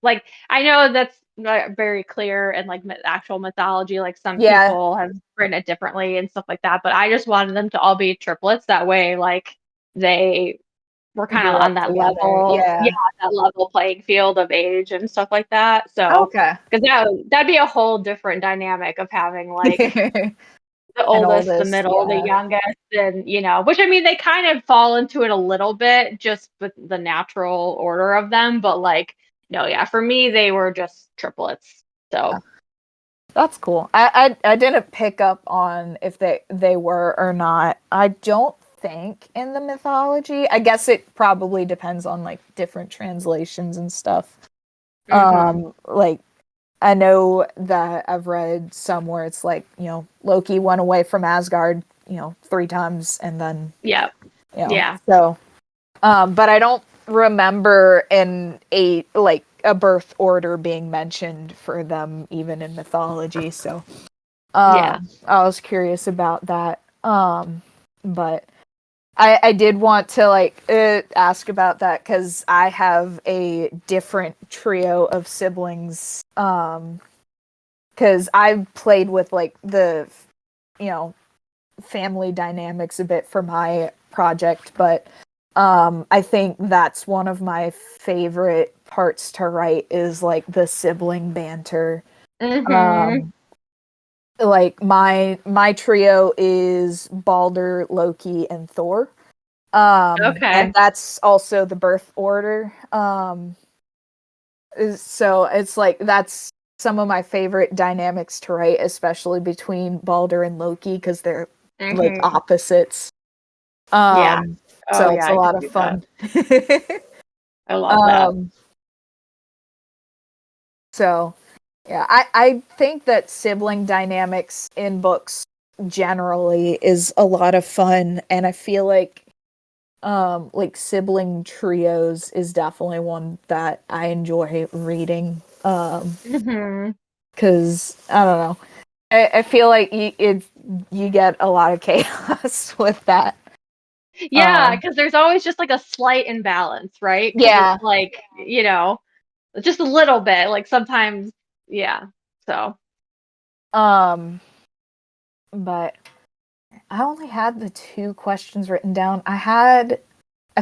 like, I know that's not very clear in like actual mythology. Like some people have written it differently and stuff like that, but I just wanted them to all be triplets. That way, like they were kind of on that level, that level playing field of age and stuff like that. So, because that'd be a whole different dynamic of having like the oldest, the middle, the youngest, and you know, which I mean, they kind of fall into it a little bit just with the natural order of them, but like, no, for me, they were just triplets. So that's cool. I didn't pick up on if they were or not. I don't think in the mythology. I guess it probably depends on like different translations and stuff. Like I know that I've read somewhere it's like, you know, Loki went away from Asgard, you know, 3 times and then so but I don't remember a birth order being mentioned for them even in mythology, so I was curious about that. But I did want to like ask about that because I have a different trio of siblings. Because I've played with like the, you know, family dynamics a bit for my project, but I think that's one of my favorite parts to write is like the sibling banter. Like my trio is Balder, Loki, and Thor. And that's also the birth order. So it's like that's some of my favorite dynamics to write, especially between Balder and Loki, because they're like opposites. So it's a lot of fun. I love that. So yeah, I think that sibling dynamics in books generally is a lot of fun, and I feel like sibling trios is definitely one that I enjoy reading. Because I don't know, I feel like you get a lot of chaos with that. Yeah, because there's always just like a slight imbalance, right? It's like, you know, just a little bit. Like sometimes, so. But I only had the 2 questions written down. I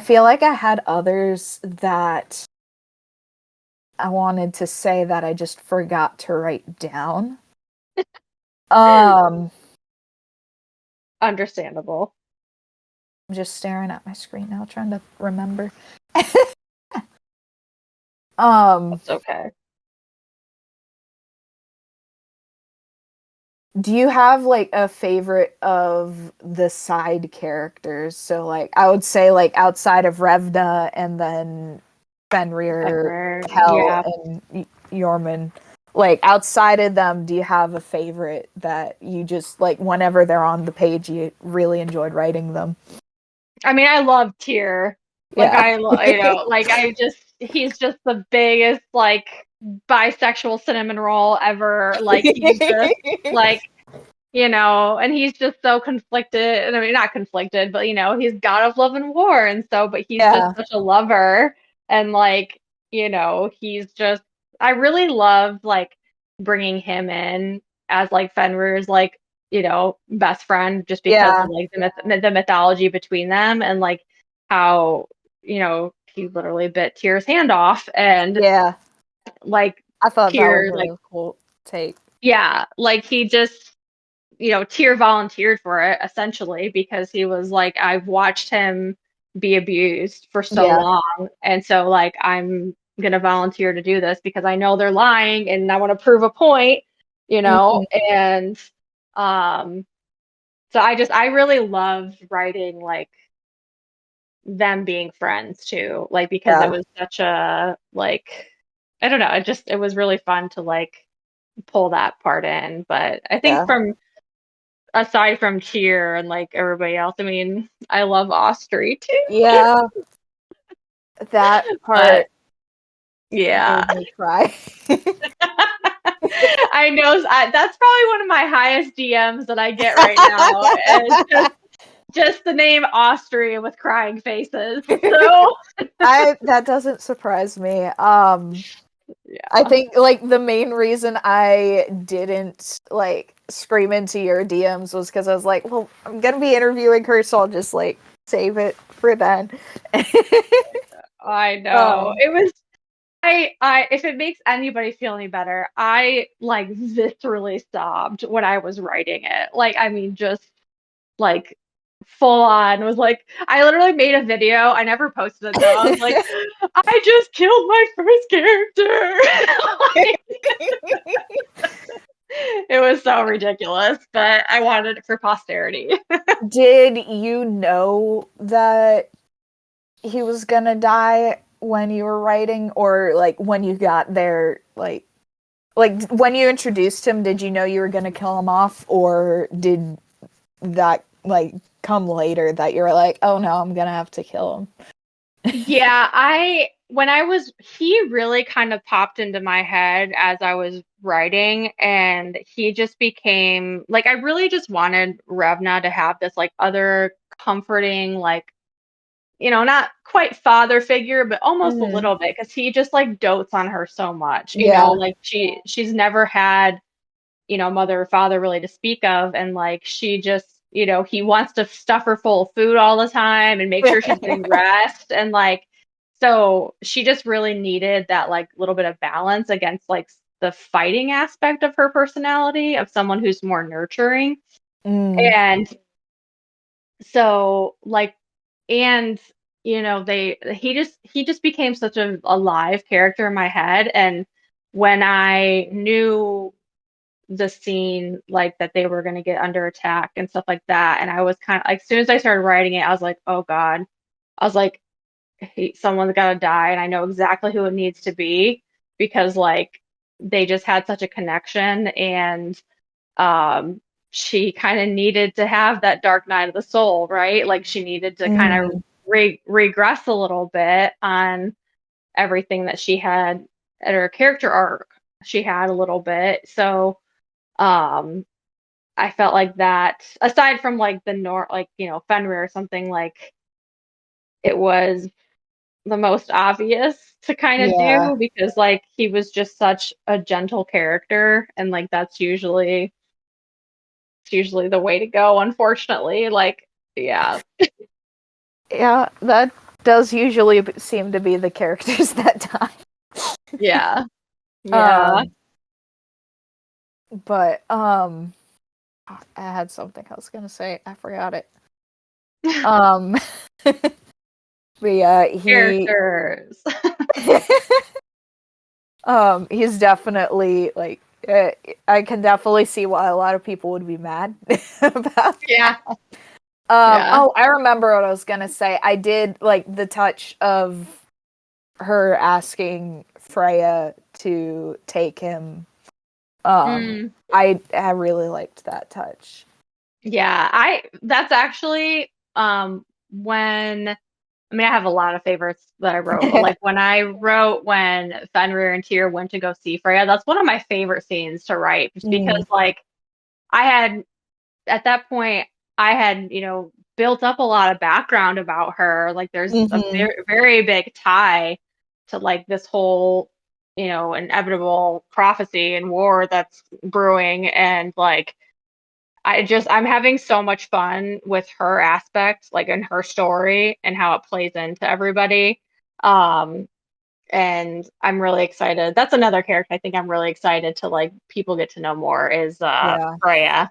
feel like I had others that I wanted to say that I just forgot to write down. Understandable. I'm just staring at my screen now, trying to remember. That's okay. Do you have like a favorite of the side characters? So like I would say like outside of Revna and then Fenrir, Hel, and Jormund. like outside of them, do you have a favorite that you just like whenever they're on the page you really enjoyed writing them? I mean, I love Tyr. Like Yeah. he's just the biggest like bisexual cinnamon roll ever. Like he's just like, and he's just so conflicted. I mean, not conflicted, but he's god of love and war, and so, but he's just Yeah. such a lover, and like, he's just. I really love like bringing him in as like Fenrir's like best friend, just because Yeah. of like the mythology between them, and like how he literally bit Tyr's hand off, and Yeah. like I thought that was Tyr, a like, really cool take. yeah, like he just Tyr volunteered for it essentially because he was like, I've watched him be abused for so Yeah. long. And so, like, I'm going to volunteer to do this because I know they're lying and I want to prove a point, Mhm. And so I really loved writing like them being friends too, like, because it Yeah. was such a, like, I don't know, it was really fun to like pull that part in. But I think Yeah. from aside from Cheer and like everybody else, I mean, I love Austri too. Yeah. That But part yeah, made me cry. I know that's probably one of my highest DMs that I get right now. Is just the name Austri with crying faces. So That doesn't surprise me. I yeah, think like the main reason I didn't like scream into your DMs was because I was like, well, I'm gonna be interviewing her, so I'll just like save it for then. I know um, it was. I if it makes anybody feel any better, I like viscerally sobbed when I was writing it. Like, I mean, just like full on was like, I literally made a video. I never posted it though. I was like, I just killed my first character. Like, it was so ridiculous, but I wanted it for posterity. did you know that he was gonna die when you were writing, or like when you got there, like when you introduced him, did you know you were gonna kill him off, or did that like come later that you're like, oh no, I'm gonna have to kill him? Yeah, he really kind of popped into my head as I was writing, and he just became like, I really just wanted Revna to have this like other comforting, like, not quite father figure, but almost a Mhm. little bit, because he just like dotes on her so much, Yeah. like she's never had, mother or father really to speak of. And like she just, he wants to stuff her full of food all the time and make sure she's getting rest. And like, so she just really needed that like little bit of balance against like the fighting aspect of her personality, of someone who's more nurturing. Mm. And so like, and he just became such a alive character in my head. And when I knew the scene, like that they were going to get under attack and stuff like that, and I was kind of like, as soon as I started writing it, I was like, oh god, I was like, someone's got to die, and I know exactly who it needs to be, because like they just had such a connection. And um she kind of needed to have that dark night of the soul, right? Like she needed to kind of Mm. regress a little bit on everything that she had at her character arc. She had a little bit. So um I felt like that, aside from like like, Fenrir or something, like it was the most obvious to kind of Yeah. do, because like he was just such a gentle character, and like it's usually the way to go, unfortunately. Like, yeah. Yeah, that does usually seem to be the characters that die. Yeah. Yeah. Um, but I had something I was gonna say. I forgot it. Um, but yeah, Characters. he's definitely like I can definitely see why a lot of people would be mad about. Yeah. Yeah. Oh, I remember what I was gonna say. I did like the touch of her asking Freya to take him I really liked that touch. Yeah, that's actually when I mean I have a lot of favorites that I wrote, but like when I wrote when Fenrir and Tyr went to go see Freya, that's one of my favorite scenes to write just because like I had at that point I had, built up a lot of background about her. Like there's a very, very big tie to like this whole, inevitable prophecy and war that's brewing, and like I'm having so much fun with her aspect, like in her story and how it plays into everybody. And I'm really excited. That's another character I think I'm really excited to like people get to know more is Freya.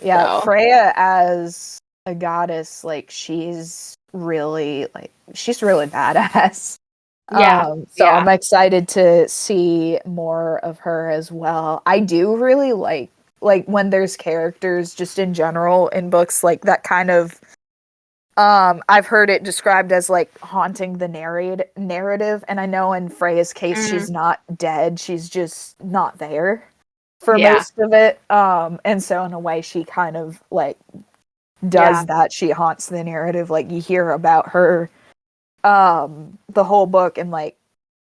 Yeah, So. Freya as a goddess, like she's really badass. Yeah. So I'm excited to see more of her as well. I do really like when there's characters just in general in books like that kind of I've heard it described as like haunting the narrative, and I know in Freya's case she's not dead, she's just not there for most of it. And so in a way she kind of like does that. She haunts the narrative. Like you hear about her the whole book, and like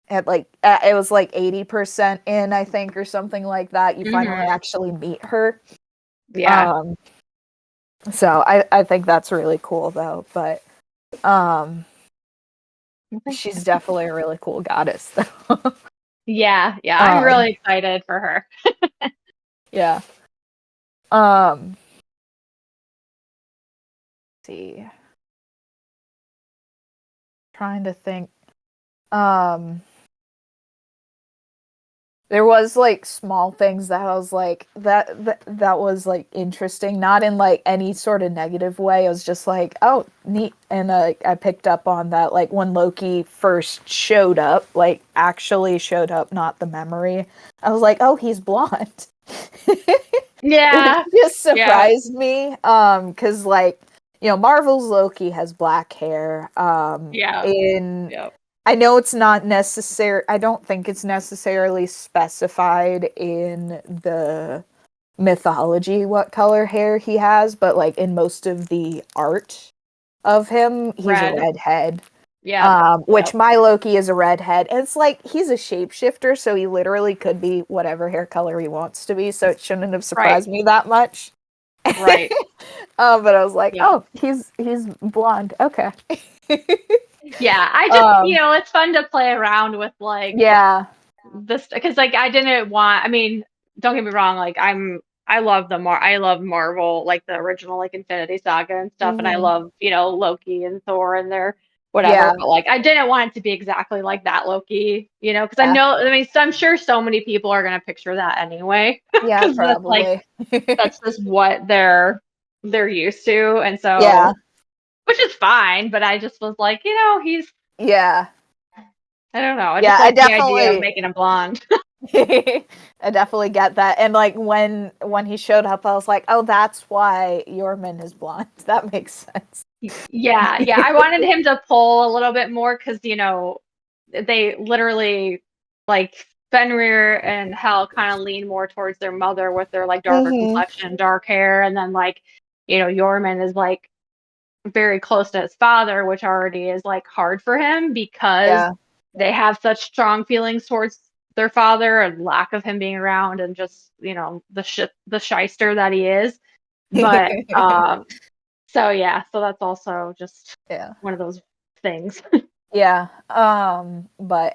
it was like 80% in, I think, or something like that. You finally actually meet her. So I think that's really cool though. But she's definitely a really cool goddess though. Yeah, I'm really excited for her. Yeah. See. Trying to think. There was like small things that I was like that was like interesting, not in like any sort of negative way. It was just like, oh, neat. And I picked up on that like when Loki first showed up, like actually showed up, not the memory. I was like, oh, he's blonde. Yeah. It just surprised me. Cause like, Marvel's Loki has black hair. I know it's not necessary. I don't think it's necessarily specified in the mythology what color hair he has, but like in most of the art of him, he's a redhead. Which my Loki is a redhead. And it's like he's a shapeshifter, so he literally could be whatever hair color he wants to be, so it shouldn't have surprised me that much. Right. But I was like, oh, he's blonde. Okay. Yeah, I just it's fun to play around with like this because like I didn't want. I mean, don't get me wrong. Like I love I love Marvel, like the original like Infinity Saga and stuff, and I love Loki and Thor and their whatever. But like I didn't want it to be exactly like that Loki, because I know. I mean, I'm sure so many people are gonna picture that anyway. Yeah, probably. That's just what they're used to, and so. Which is fine, but I just was like, he's. Yeah. I don't know. I just like the idea of making him blonde. I definitely get that. And like when he showed up, I was like, oh, that's why Yorman is blonde. That makes sense. Yeah. I wanted him to pull a little bit more because, they literally like Fenrir and Hel kind of lean more towards their mother with their like darker complexion, dark hair, and then like, Yorman is like very close to his father, which already is like hard for him because they have such strong feelings towards their father and lack of him being around and just the shyster that he is. But so that's also just one of those things. But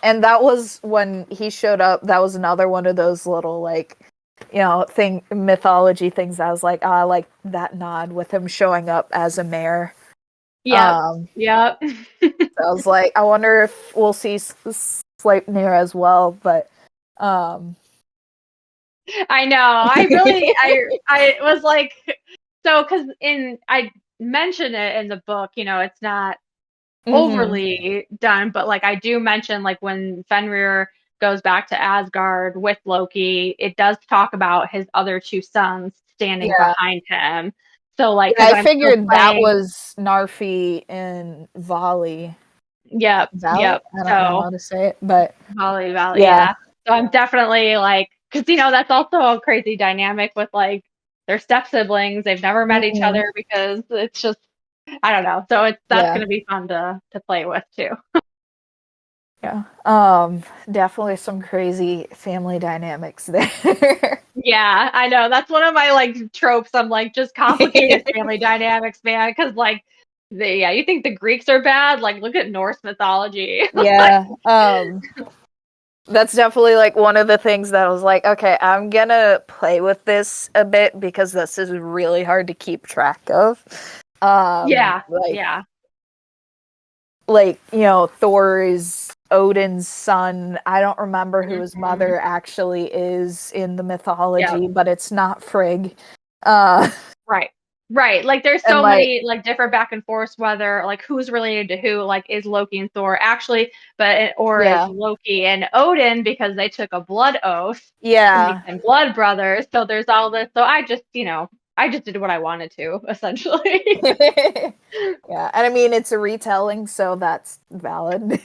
and that was when he showed up. That was another one of those little like mythology things. I was like, I like that nod with him showing up as a mare. Yep. I was like, I wonder if we'll see Sleipnir as well, but I know. I really I was like, so because I mention it in the book, it's not overly done, but like I do mention like when Fenrir goes back to Asgard with Loki, it does talk about his other two sons standing behind him. So like I figured that was Narfi and Vali. Yep. I don't know how to say it, but Vali. Yeah. So I'm definitely like because that's also a crazy dynamic with like their step siblings. They've never met each Mhm. other because it's just I don't know. So that's Yeah. gonna be fun to play with too. Yeah. Definitely some crazy family dynamics there. Yeah, I know. That's one of my like tropes. I'm like just complicated family dynamics, man. Because like, you think the Greeks are bad? Like, look at Norse mythology. Yeah. That's definitely like one of the things that I was like, okay, I'm gonna play with this a bit because this is really hard to keep track of. Yeah, Like yeah. Thor is Odin's son. I don't remember who his Mhm. mother actually is in the Yep. mythology, but it's not Frigg. Uh, Right. Right. Like there's and so like, many like different back and forths whether like who's related to who, like is Loki and Thor actually, or is yeah, Loki and Odin because they took a blood oath to make yeah. them blood brothers. So there's all this. So I just did what I wanted to, essentially. Yeah, and I mean it's a retelling, so that's valid.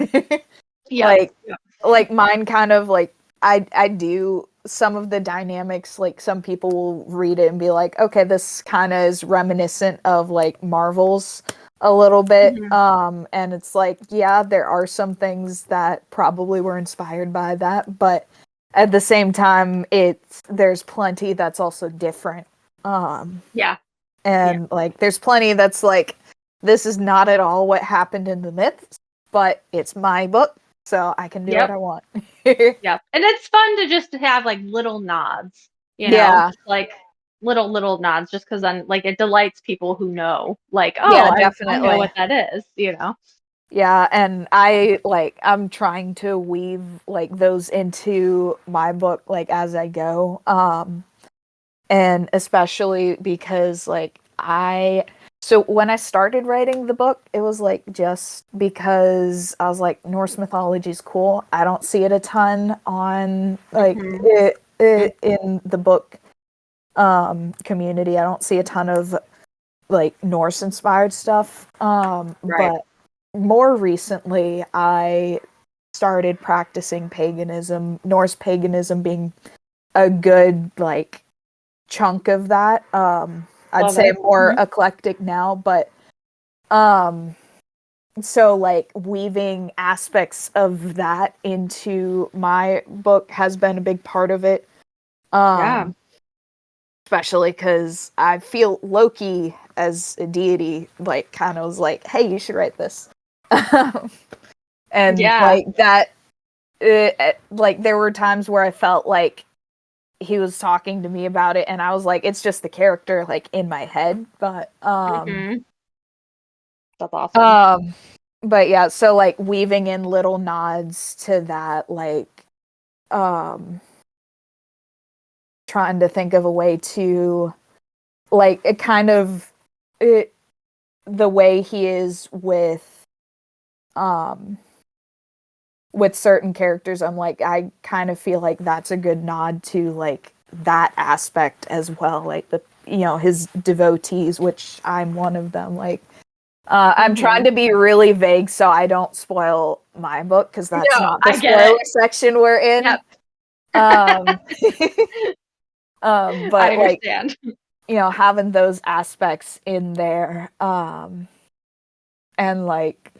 Yep. like Yep. like mine kind of like I do some of the dynamics, like some people will read it and be like, okay, this kind of is reminiscent of like Marvel's a little bit. Mhm. And it's like, yeah, there are some things that probably were inspired by that, but at the same time there's plenty that's also different. Um Yeah. Yeah. and like there's plenty that's like this is not at all what happened in the myths, but it's my book, so I can do what Yep. I want. Yep. And it's fun to just have like little nods, Yeah, just like little nods, just because then like it delights people who know, like, oh, yeah, I know definitely. what that is. Yeah, and I'm trying to weave like those into my book like as I go. And especially because like so when I started writing the book, it was like just because I was like Norse mythology is cool. I don't see it a ton on like Hmm. in the book community. I don't see a ton of like Norse inspired stuff. Right. But more recently I started practicing paganism, Norse paganism being a good like chunk of that. I'd Love say it. I'm more Hmm. eclectic now, but um so like weaving aspects of that into my book has been a big part of it. Yeah. Um Especially cuz I feel Loki as a deity like kind of was like, "Hey, you should write this." And Yeah. like that like there were times where I felt like he was talking to me about it and I was like, it's just the character like in my head. Hmm. That's awesome. Um but yeah, so like weaving in little nods to that, like um trying to think of a way to like it kind of it the way he is um with certain characters, I'm like I kind of feel like that's a good nod to like that aspect as well, like the his devotees, which I'm one of them. Like I'm trying Hmm. to be really vague so I don't spoil my book because that's No, not the I get it. spoiler section we're in. Yep. Um, I but like understand. having those aspects in there, and like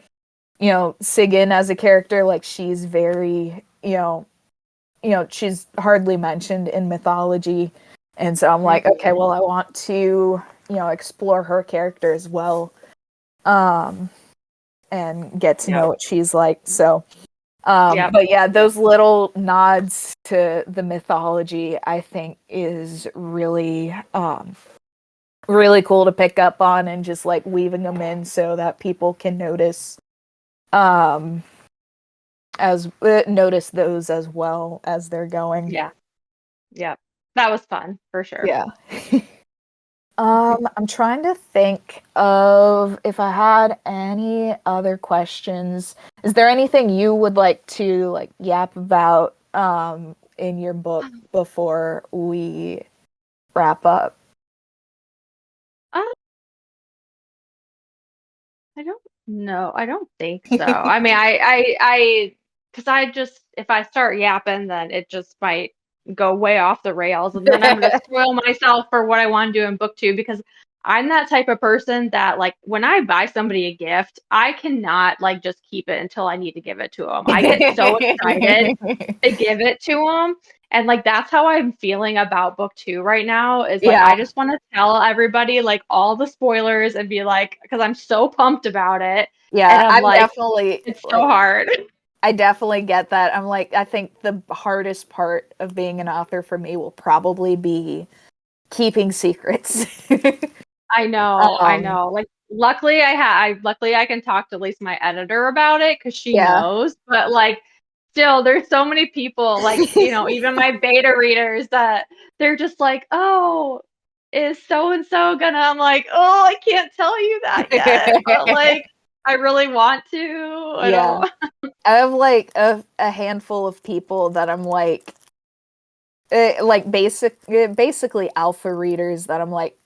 Sigyn as a character, like she's very she's hardly mentioned in mythology, and so I'm like, okay, Hmm. well, I want to explore her character as well. Um, and get to Yep. know what she's like. So, Yep. but yeah, Yep. those little nods to the mythology, I think, is really cool to pick up on and just like weaving them in so that people can um, notice those as well as they're going. Yeah. Yep. That was fun for sure. Yeah. I'm trying to think of if I had any other questions. Is there anything you would like to like yap about in your book before we wrap up? Uh, I don't know. I don't think so. I mean, because I just if I start yapping, then it just might. go way off the rails, and then I'm going to spoil myself for what I want to do in book 2, because I'm that type of person that, like, when I buy somebody a gift, I cannot, like, just keep it until I need to give it to them. I get so excited to give it to them. And, like, that's how I'm feeling about book 2 right now, is, like, Yeah. I just want to tell everybody, like, all the spoilers and be like, because I'm so pumped about it. And Yeah, I'm I'm like, definitely it's so like, hard. I definitely get that. I'm like, I think the hardest part of being an author for me will probably be keeping secrets. I know, I Um, know. Like, luckily I can talk to at least my editor about it, because she yeah. knows. But, like, still, there's so many people, like, even my beta readers, that they're just like, "Oh, is so and so gonna?" I'm like, "Oh, I can't tell you that yet, but, like, I really want to." I Yeah. don't. I have like a handful of people that I'm like basically alpha readers that I'm like,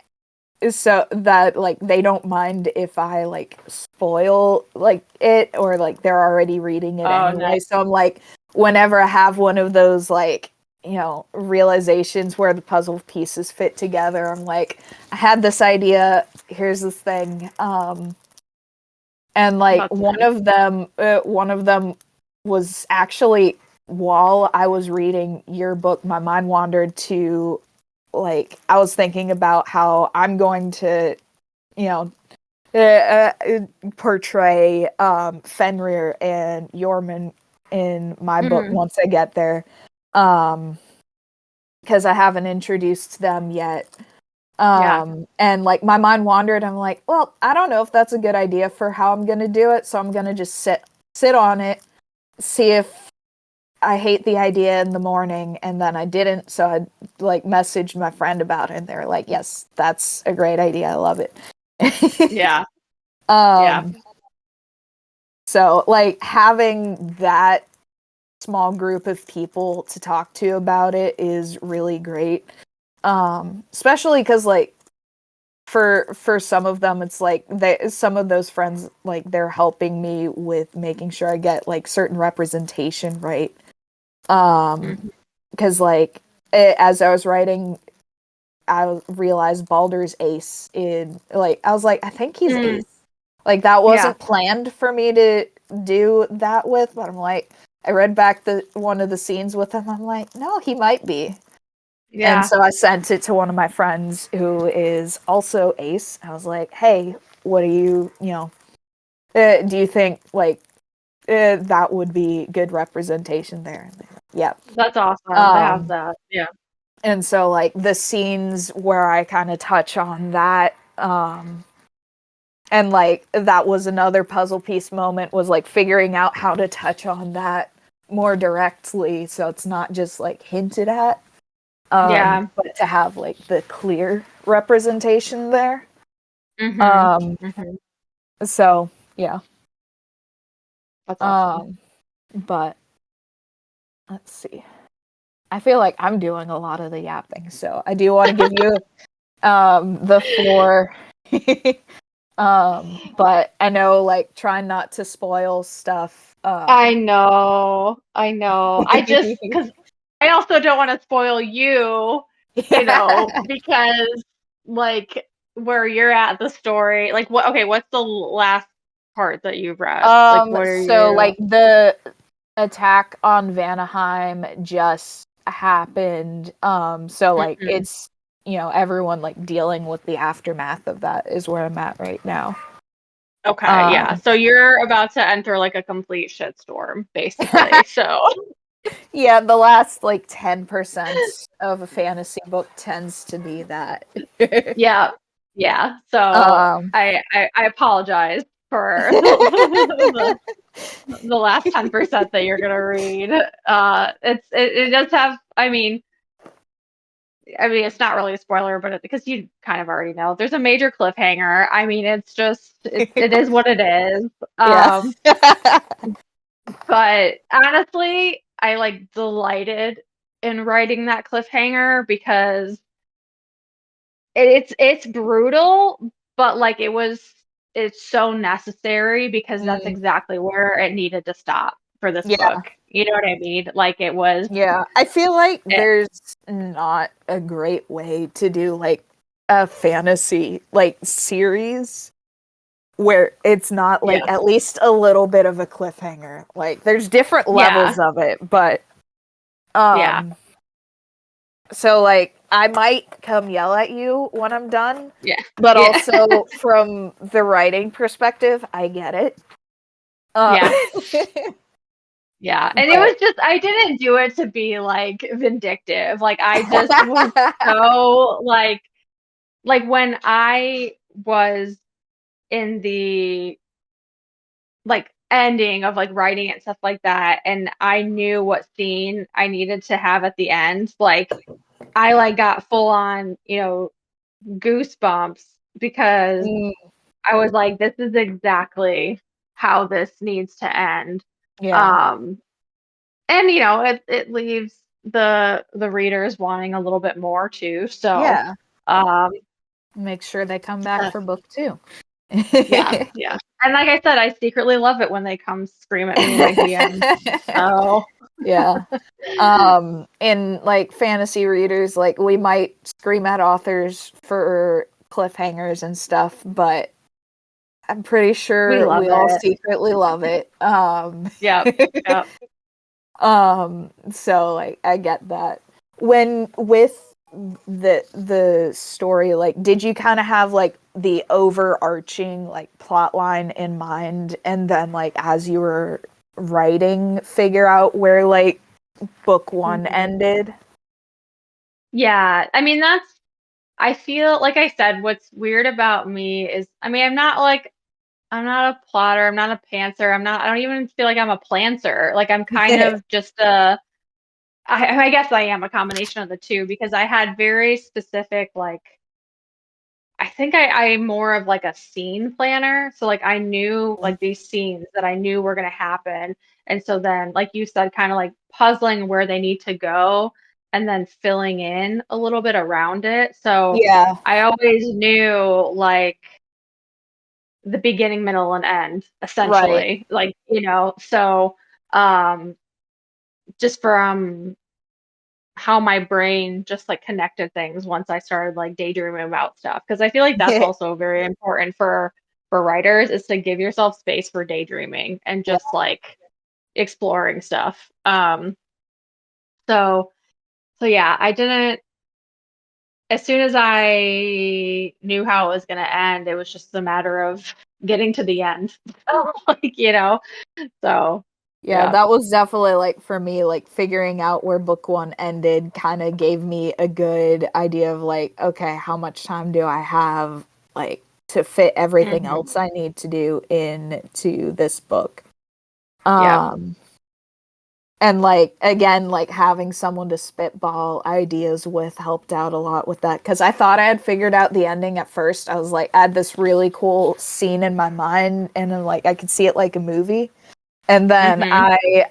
so that like they don't mind if I like spoil like it, or like they're already reading it Oh, anyway. nice. So I'm like, whenever I have one of those like, realizations where the puzzle pieces fit together, I'm like, I had this idea, here's this thing. And like That's nice. one of them was actually, while I was reading your book, my mind wandered to, like, I was thinking about how I'm going to, you know, portray Fenrir and Yorman in my book Mm, once I get there, because I haven't introduced them yet. yeah. And like my mind wandered. I'm like, well, I don't know if that's a good idea for how I'm gonna do it, so I'm gonna just sit on it, see if I hate the idea in the morning. And then I didn't, so I like messaged my friend about it, and they're like, yes, that's a great idea, I love it. Yeah. Yeah. um so like having that small group of people to talk to about it is really great, especially because like for some of them it's like some of those friends, like, they're helping me with making sure I get like certain representation right, Mhm. because like as I was writing, I realized Baldur's ace in, like, I was like, I think he's Mm, ace, like that yeah. wasn't planned for me to do that with, but I'm like, I read back the one of the scenes with him, I'm like, no, he might be. And Yeah. so I sent it to one of my friends who is also ace. I was like, hey, what do do you think like that would be good representation there? And yeah. That's awesome to have Um, that. Yeah. and so like the scenes where I kind of touch on that, and like that was another puzzle piece moment, was like figuring out how to touch on that more directly, so it's not just like hinted at, Yeah. but to have like the clear representation there. Mhm. Um, Mhm. so yeah. That's awesome. Um, but let's see. I feel like I'm doing a lot of the yapping, so I do want to give you the floor. But I know, like, trying not to spoil stuff. I know. I know. I just, because I also don't want to spoil you, Yeah. because, like, where you're at the story, like, what's the last part that you've read? Like, what are So you? like the attack on Vanaheim just happened. So like Mhm. it's, everyone like dealing with the aftermath of that is where I'm at right now. Okay, yeah. Um So you're about to enter, like, a complete shitstorm, basically. So, yeah, the last like 10% of a fantasy book tends to be that. yeah, yeah. So um I apologize for the last 10% that you're gonna read. It does have. I mean, it's not really a spoiler, but because you kind of already know, there's a major cliffhanger. I mean, it's just it is what it is. yeah. But honestly, I, like, delighted in writing that cliffhanger, because it's brutal, but, like, it's so necessary, because that's Mm, exactly where it needed to stop. for this Yeah. book. You know what I mean? Like it was. Yeah, I feel like there's not a great way to do like a fantasy like series where it's not like Yeah. at least a little bit of a cliffhanger. Like there's different Yeah. levels of it, but Yeah. so like I might come yell at you when I'm done, Yeah. but Yeah. also from the writing perspective, I get it. Yeah. Yeah. And it But was just, I didn't do it to be like vindictive. Like I just was so like when I was in the like ending of like writing it and stuff like that, and I knew what scene I needed to have at the end, like I like got full on, goosebumps because mm, I was like, this is exactly how this needs to end. yeah. Um, and it leaves the readers wanting a little bit more too. So, Yeah. um, Make sure they come back for book 2. yeah, yeah. And like I said, I secretly love it when they come scream at me in my DM. So, Yeah. In like fantasy readers, like we might scream at authors for cliffhangers and stuff, but I'm pretty we sure love we all it. secretly love it. Yep, yep. So like I get that. When with the story, like did you kind of have like the overarching like plot line in mind and then like as you were writing figure out where like book 1 Mhm. ended? Yeah, I mean I feel like I said, what's weird about me is, I mean, I'm not a plotter, I'm not a pantser, I don't even feel like I'm a planter. Like I'm kind of just I guess I am a combination of the two because I had very specific, like, I think I'm more of like a scene planner. So like I knew like these scenes that I knew were going to happen. And so then, like you said, kind of like puzzling where they need to go and then filling in a little bit around it. So Yeah, I always knew like the beginning, middle, and end, right. essentially. Like, so um just from how my brain just like connected things once I started like daydreaming about stuff. Because I feel like that's also very important for writers is to give yourself space for daydreaming and Yeah, just like exploring stuff. So yeah, I didn't as soon as I knew how it was gonna end, it was just a matter of getting to the end. Like, so yeah, yeah. that was definitely like for me, like figuring out where book 1 ended kind of gave me a good idea of like, okay, how much time do I have like to fit everything Hmm. else I need to do into this book. Yeah. Um and like again, like having someone to spitball ideas with helped out a lot with that because I thought I had figured out the ending at first. I was like, I had this really cool scene in my mind and then like I could see it like a movie. And then Hmm.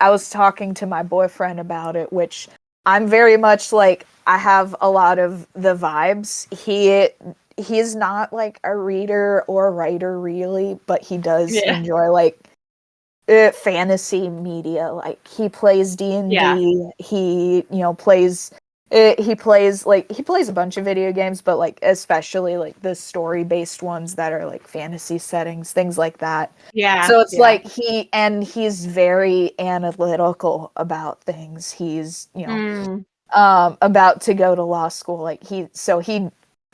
I was talking to my boyfriend about it, which I'm very much like I have a lot of the vibes. He's not like a reader or a writer really, but he does Yeah. enjoy like fantasy media. Like he plays Yeah. D&D, he plays a bunch of video games, but like especially like the story-based ones that are like fantasy settings, things like that. Yeah. So it's Yeah. like he's very analytical about things. He's, Mm. about to go to law school. Like he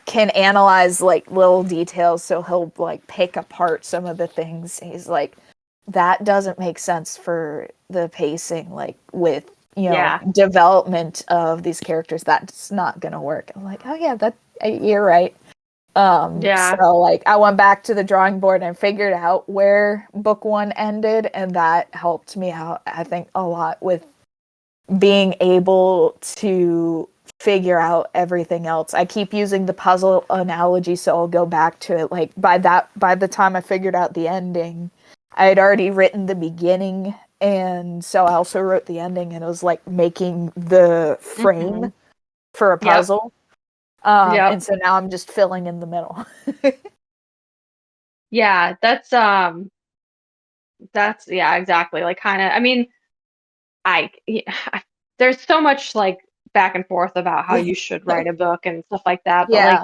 can analyze like little details, so he'll like pick apart some of the things. He's like, that doesn't make sense for the pacing, like with Yeah. development of these characters. That's not gonna work. I'm like, oh yeah, you're right. Yeah. So like I went back to the drawing board and figured out where book 1 ended, and that helped me out, I think, a lot with being able to figure out everything else. I keep using the puzzle analogy, so I'll go back to it. Like by the time I figured out the ending, I had already written the beginning, and so I also wrote the ending, and it was like making the frame Hmm. for a Yep. puzzle. Yep. And so now I'm just filling in the middle. Yeah. That's yeah, exactly. Like kind of, I mean, there's so much like back and forth about how you should write a book and stuff like that, but like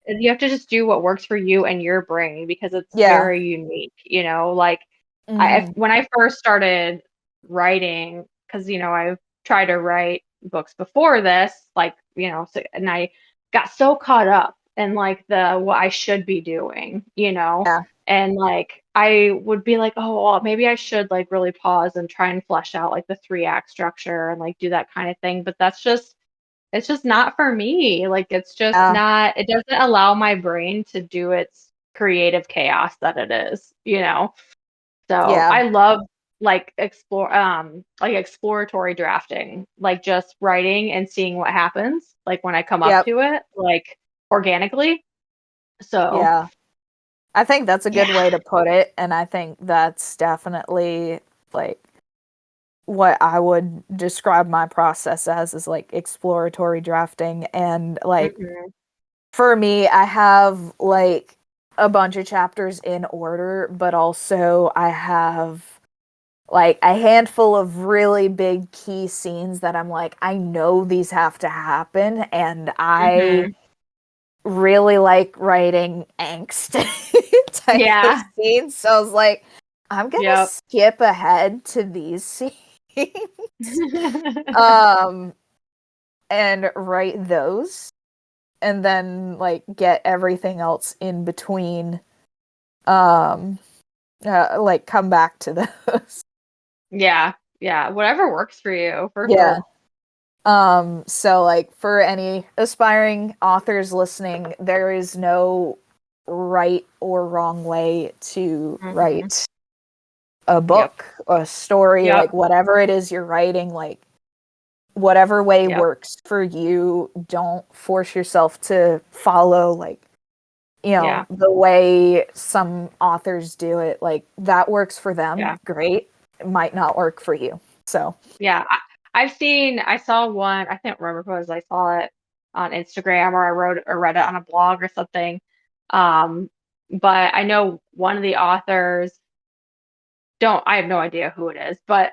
Yeah. you have to just do what works for you and your brain because it's Yeah. very unique, like Mhm. when I first started writing, because I've tried to write books before this, like and I got so caught up in like the what I should be doing, Yeah. and like I would be like, oh, well, maybe I should like really pause and try and flesh out like the 3 act structure and like do that kind of thing, but it's just not for me. Like it's just Yeah. not. It doesn't allow my brain to do its creative chaos that it is, so Yeah. I love like exploratory drafting, like just writing and seeing what happens, like when I come up Yep. to it, like organically. So Yeah. I think that's a good yeah. way to put it, and I think that's definitely like what I would describe my process as is like exploratory drafting. And like Hmm. for me, I have like a bunch of chapters in order, but also I have like a handful of really big key scenes that I'm like, I know these have to happen, and I Hmm. really like writing angst type of Yeah. scenes. So I was like, I'm gonna Yep. skip ahead to these scenes. um and write those, and then like get everything else in between, um like come back to those. Yeah. Yeah. Whatever works for you, for Yeah. sure. So like for any aspiring authors listening, there is no right or wrong way to Hmm. write a Yep. book, a story, Yep. like whatever it is you're writing, like whatever way Yep. works for you. Don't force yourself to follow like, Yeah. the way some authors do it. Like that works for them, Yeah. great. It might not work for you. So, Yeah. I saw one, I can't remember if it was, I saw it on Instagram or I wrote or read it on a blog or something. Um, but I know one of the authors, I have no idea who it is, but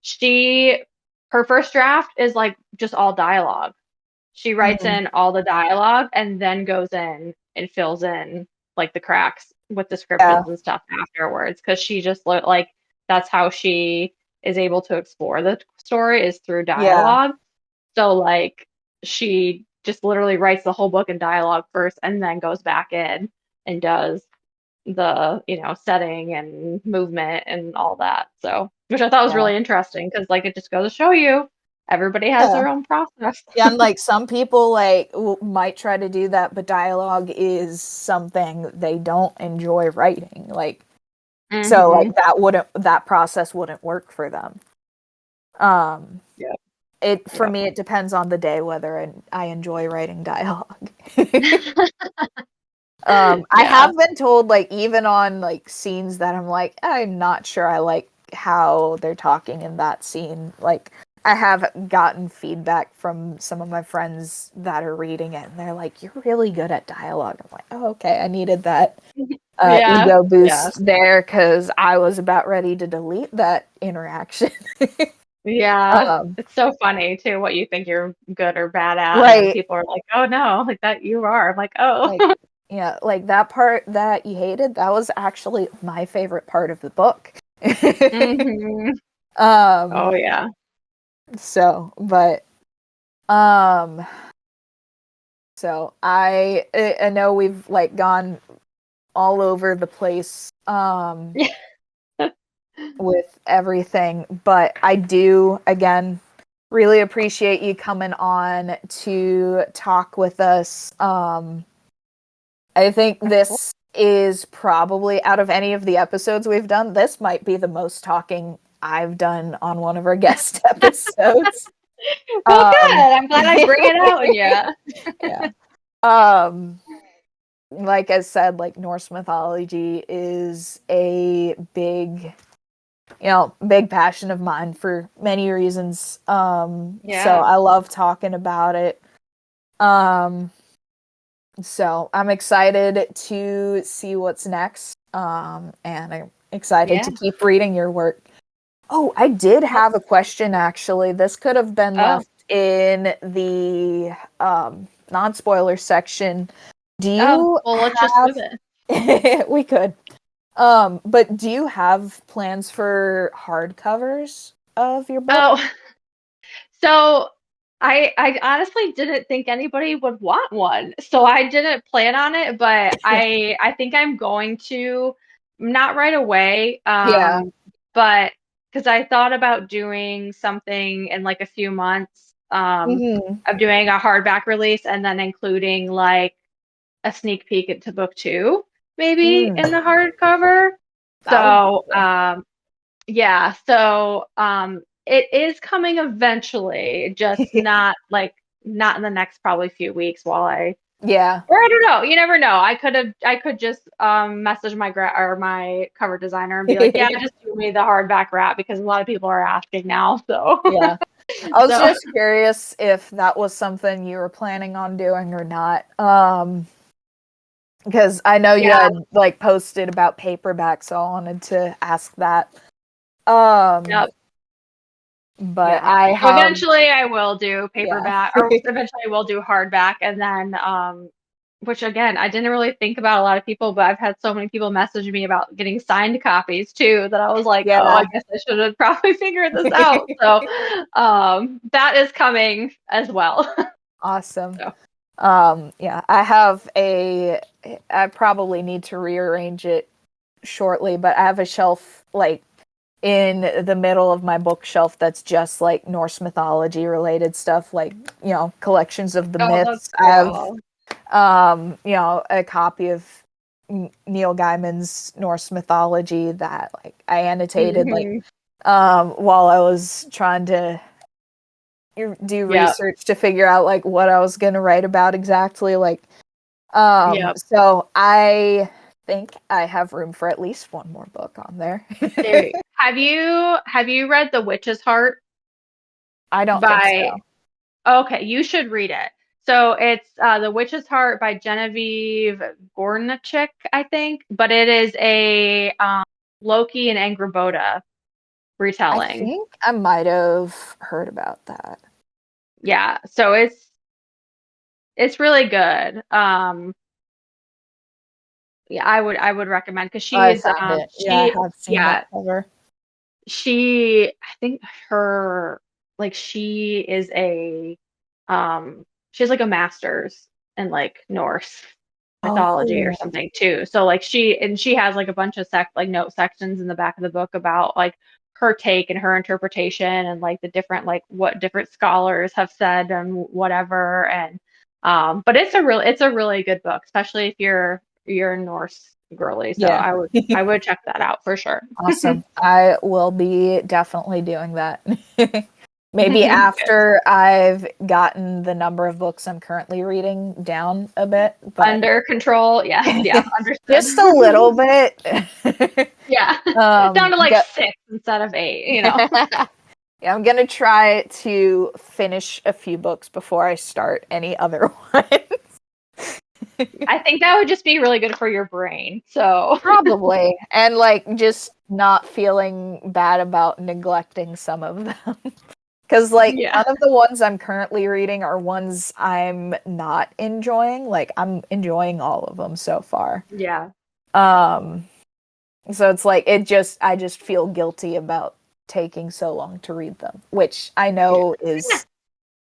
she, her first draft is like just all dialogue. She writes mm, in all the dialogue and then goes in and fills in like the cracks with yeah, descriptions and stuff afterwards because she just like that's how she is able to explore the story is through yeah, dialogue. So like she just literally writes the whole book in dialogue first and then goes back in and does the setting and movement and all that. So which I thought was yeah, really interesting because like it just goes to show you everybody has yeah. their own process. Yeah, and like some people like might try to do that, but dialogue is something they don't enjoy writing. Like so like Hmm. that process wouldn't work for them. Um Yep. it for Yep. me it depends on the day whether I enjoy writing dialogue. I Yeah. have been told like even on like scenes that I'm like I'm not sure I like how they're talking in that scene. Like I have gotten feedback from some of my friends that are reading it and they're like you're really good at dialogue. I'm like, "Oh, okay. I needed that Yeah. ego Yeah. boost there cuz I was about ready to delete that interaction." Yeah. um It's so funny too what you think you're good or bad at, and then right. people are like, "Oh no, like that you are." I'm like, "Oh." Like yeah, like that part that you hated, that was actually my favorite part of the book. Hmm. um Oh yeah. so but um so I know we've like gone all over the place with everything, but I do again really appreciate you coming on to talk with us. I think Of course. this is probably out of any of the episodes we've done, this might be the most talking I've done on one of our guest episodes. Well, good. Um, I'm glad I bring it out in you. yeah. Um, like I said, like Norse mythology is a big, big passion of mine for many reasons. So Yeah. I love talking about it. Um, So I'm excited to see what's next. And I'm excited Yeah. to keep reading your work. Oh, I did have a question actually. This could have been Oh, left in the non-spoiler section. Do oh, you well, let's just move it. have we could. But do you have plans for hardcovers of your book? Oh, so I honestly didn't think anybody would want one, so I didn't plan on it, but I think I'm going to, not right away, Yeah. but because I thought about doing something in like a few months, Hmm. of doing a hardback release and then including like a sneak peek into book two, maybe Mm, in the hardcover. that would be So, cool. yeah, so it is coming eventually, just not in the next probably few weeks while Yeah. or I don't know. You never know. I could just message my cover designer and be like, yeah, just do me the hardback wrap because a lot of people are asking now. So Yeah. I was so just curious if that was something you were planning on doing or not. Because I know you yeah, had like posted about paperback, so I wanted to ask that. Um, yep, but yeah. I So have, eventually I will do yeah, paperback, or eventually I will do hardback, and then which again, I didn't really think about a lot of people, but I've had so many people message me about getting signed copies too that I was like, oh, yeah. I guess I should have probably figured this out. So, that is coming as well. Awesome. So, Yeah, I probably need to rearrange it shortly, but I have a shelf like in the middle of my bookshelf that's just like Norse mythology related stuff, like, collections of the oh, that's myths. I have, cool. a copy of Neil Gaiman's Norse mythology that like I annotated like Hmm. while I was trying to do Yep. research to figure out like what I was going to write about exactly. Like, Yep. so I think I have room for at least one more book on there. There. Have you read The Witch's Heart I don't think by so. Okay, you should read it. So it's The Witch's Heart by Genevieve Gornichik, I think, but it is a Loki and Angrboda I retelling. think I might have heard about that. Yeah, so it's really good. Yeah, I would recommend because Oh, I found it. Yeah, I she have seen that yeah, cover. I think her, like, she is she has like a master's in like Norse Oh, mythology or cool. something too. So like she has like a bunch of note sections in the back of the book about like her take and her interpretation and like the different, like what different scholars have said and whatever. And but it's a really good book, especially if you're a Norse girly. So Yeah. I would check that out for sure. Awesome. I will be definitely doing that. Maybe Good. after I've gotten the number of books I'm currently reading down a bit, but Under control. Yes, yeah, understood. just a little bit. Yeah. Down to like Go- 6 instead of 8. yeah, I'm gonna try to finish a few books before I start any other one. I think that would just be really good for your brain. So, Probably. And like just not feeling bad about neglecting some of them. Because like yeah. none of the ones I'm currently reading are ones I'm not enjoying. Like I'm enjoying all of them so far. Yeah. Um, so it's like I just feel guilty about taking so long to read them, which I Yeah. know is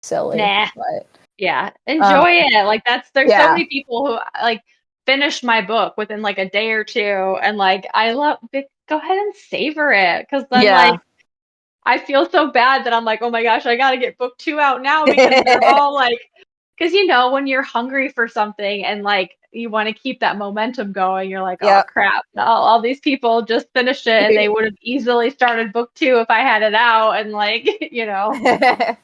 silly, Nah. but Yeah. um, Enjoy it. Like there's so yeah, many people who like finish my book within like a day or two, and like go ahead and savor it, cuz then yeah, like I feel so bad that I'm like, oh my gosh, I got to get book two out now because they're all like, because when you're hungry for something and like you want to keep that momentum going, you're like, oh yep. crap, all these people just finished it and they would have easily started book two if I had it out, and like, Yeah,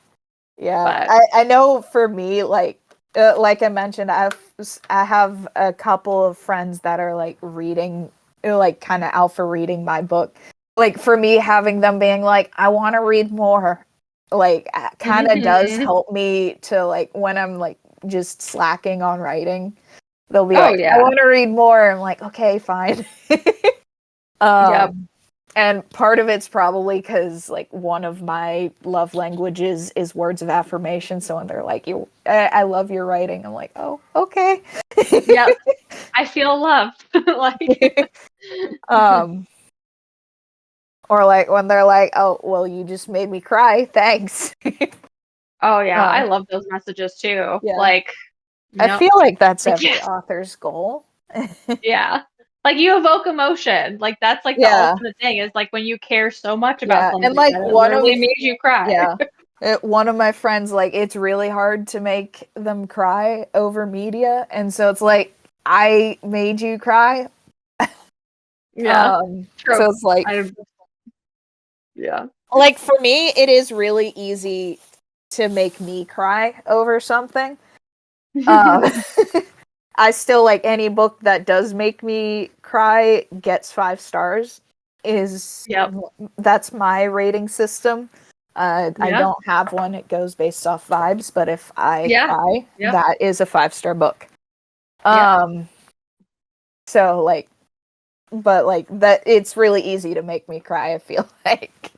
but I know for me, like I mentioned, I have a couple of friends that are like reading, like kind of out for reading my book. Like for me, having them being like, I want to read more, like kind of does hmm. help me to like when I'm like just slacking on writing. They'll be Oh like, I yeah, want to read more. I'm like, okay, fine. yep. um, And part of it's probably because like one of my love languages is words of affirmation. So when they're like, I love your writing," I'm like, "Oh, okay." Yep. I feel loved. Like, um, or like when they're like, "Oh, well, you just made me cry. Thanks." oh yeah, I love those messages too. Yeah. Like, you I know, feel like that's like, every yes, author's goal. yeah. Like you evoke emotion. Like that's like the Yeah. ultimate thing is like when you care so much about Yeah. And something like that it literally made you cry. one of my friends, like, it's really hard to make them cry over media. And so it's like, I made you cry. Yeah. So True. it's like, Yeah. like for me, it is really easy to make me cry over something. Um, I still like any book that does make me cry gets 5 stars. Yep. That's my rating system. I Yeah. don't have one. It goes based off vibes, but if I Yeah. cry, Yep. that is a 5-star book. Yep. So like, but like that, it's really easy to make me cry, I feel like.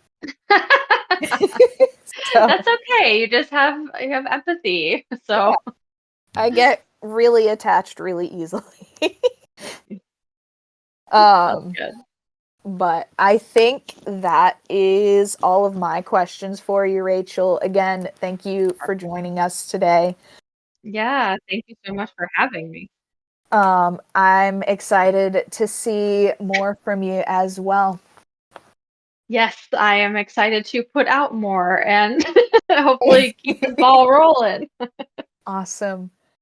So That's okay. You have empathy. So I get really attached really easily. that's um good. But I think that is all of my questions for you, Rachel. Again, thank you for joining us today. Yeah. Thank you so much for having me. I'm excited to see more from you as well. Yes, I am excited to put out more and hopefully keep this ball rolling. Awesome.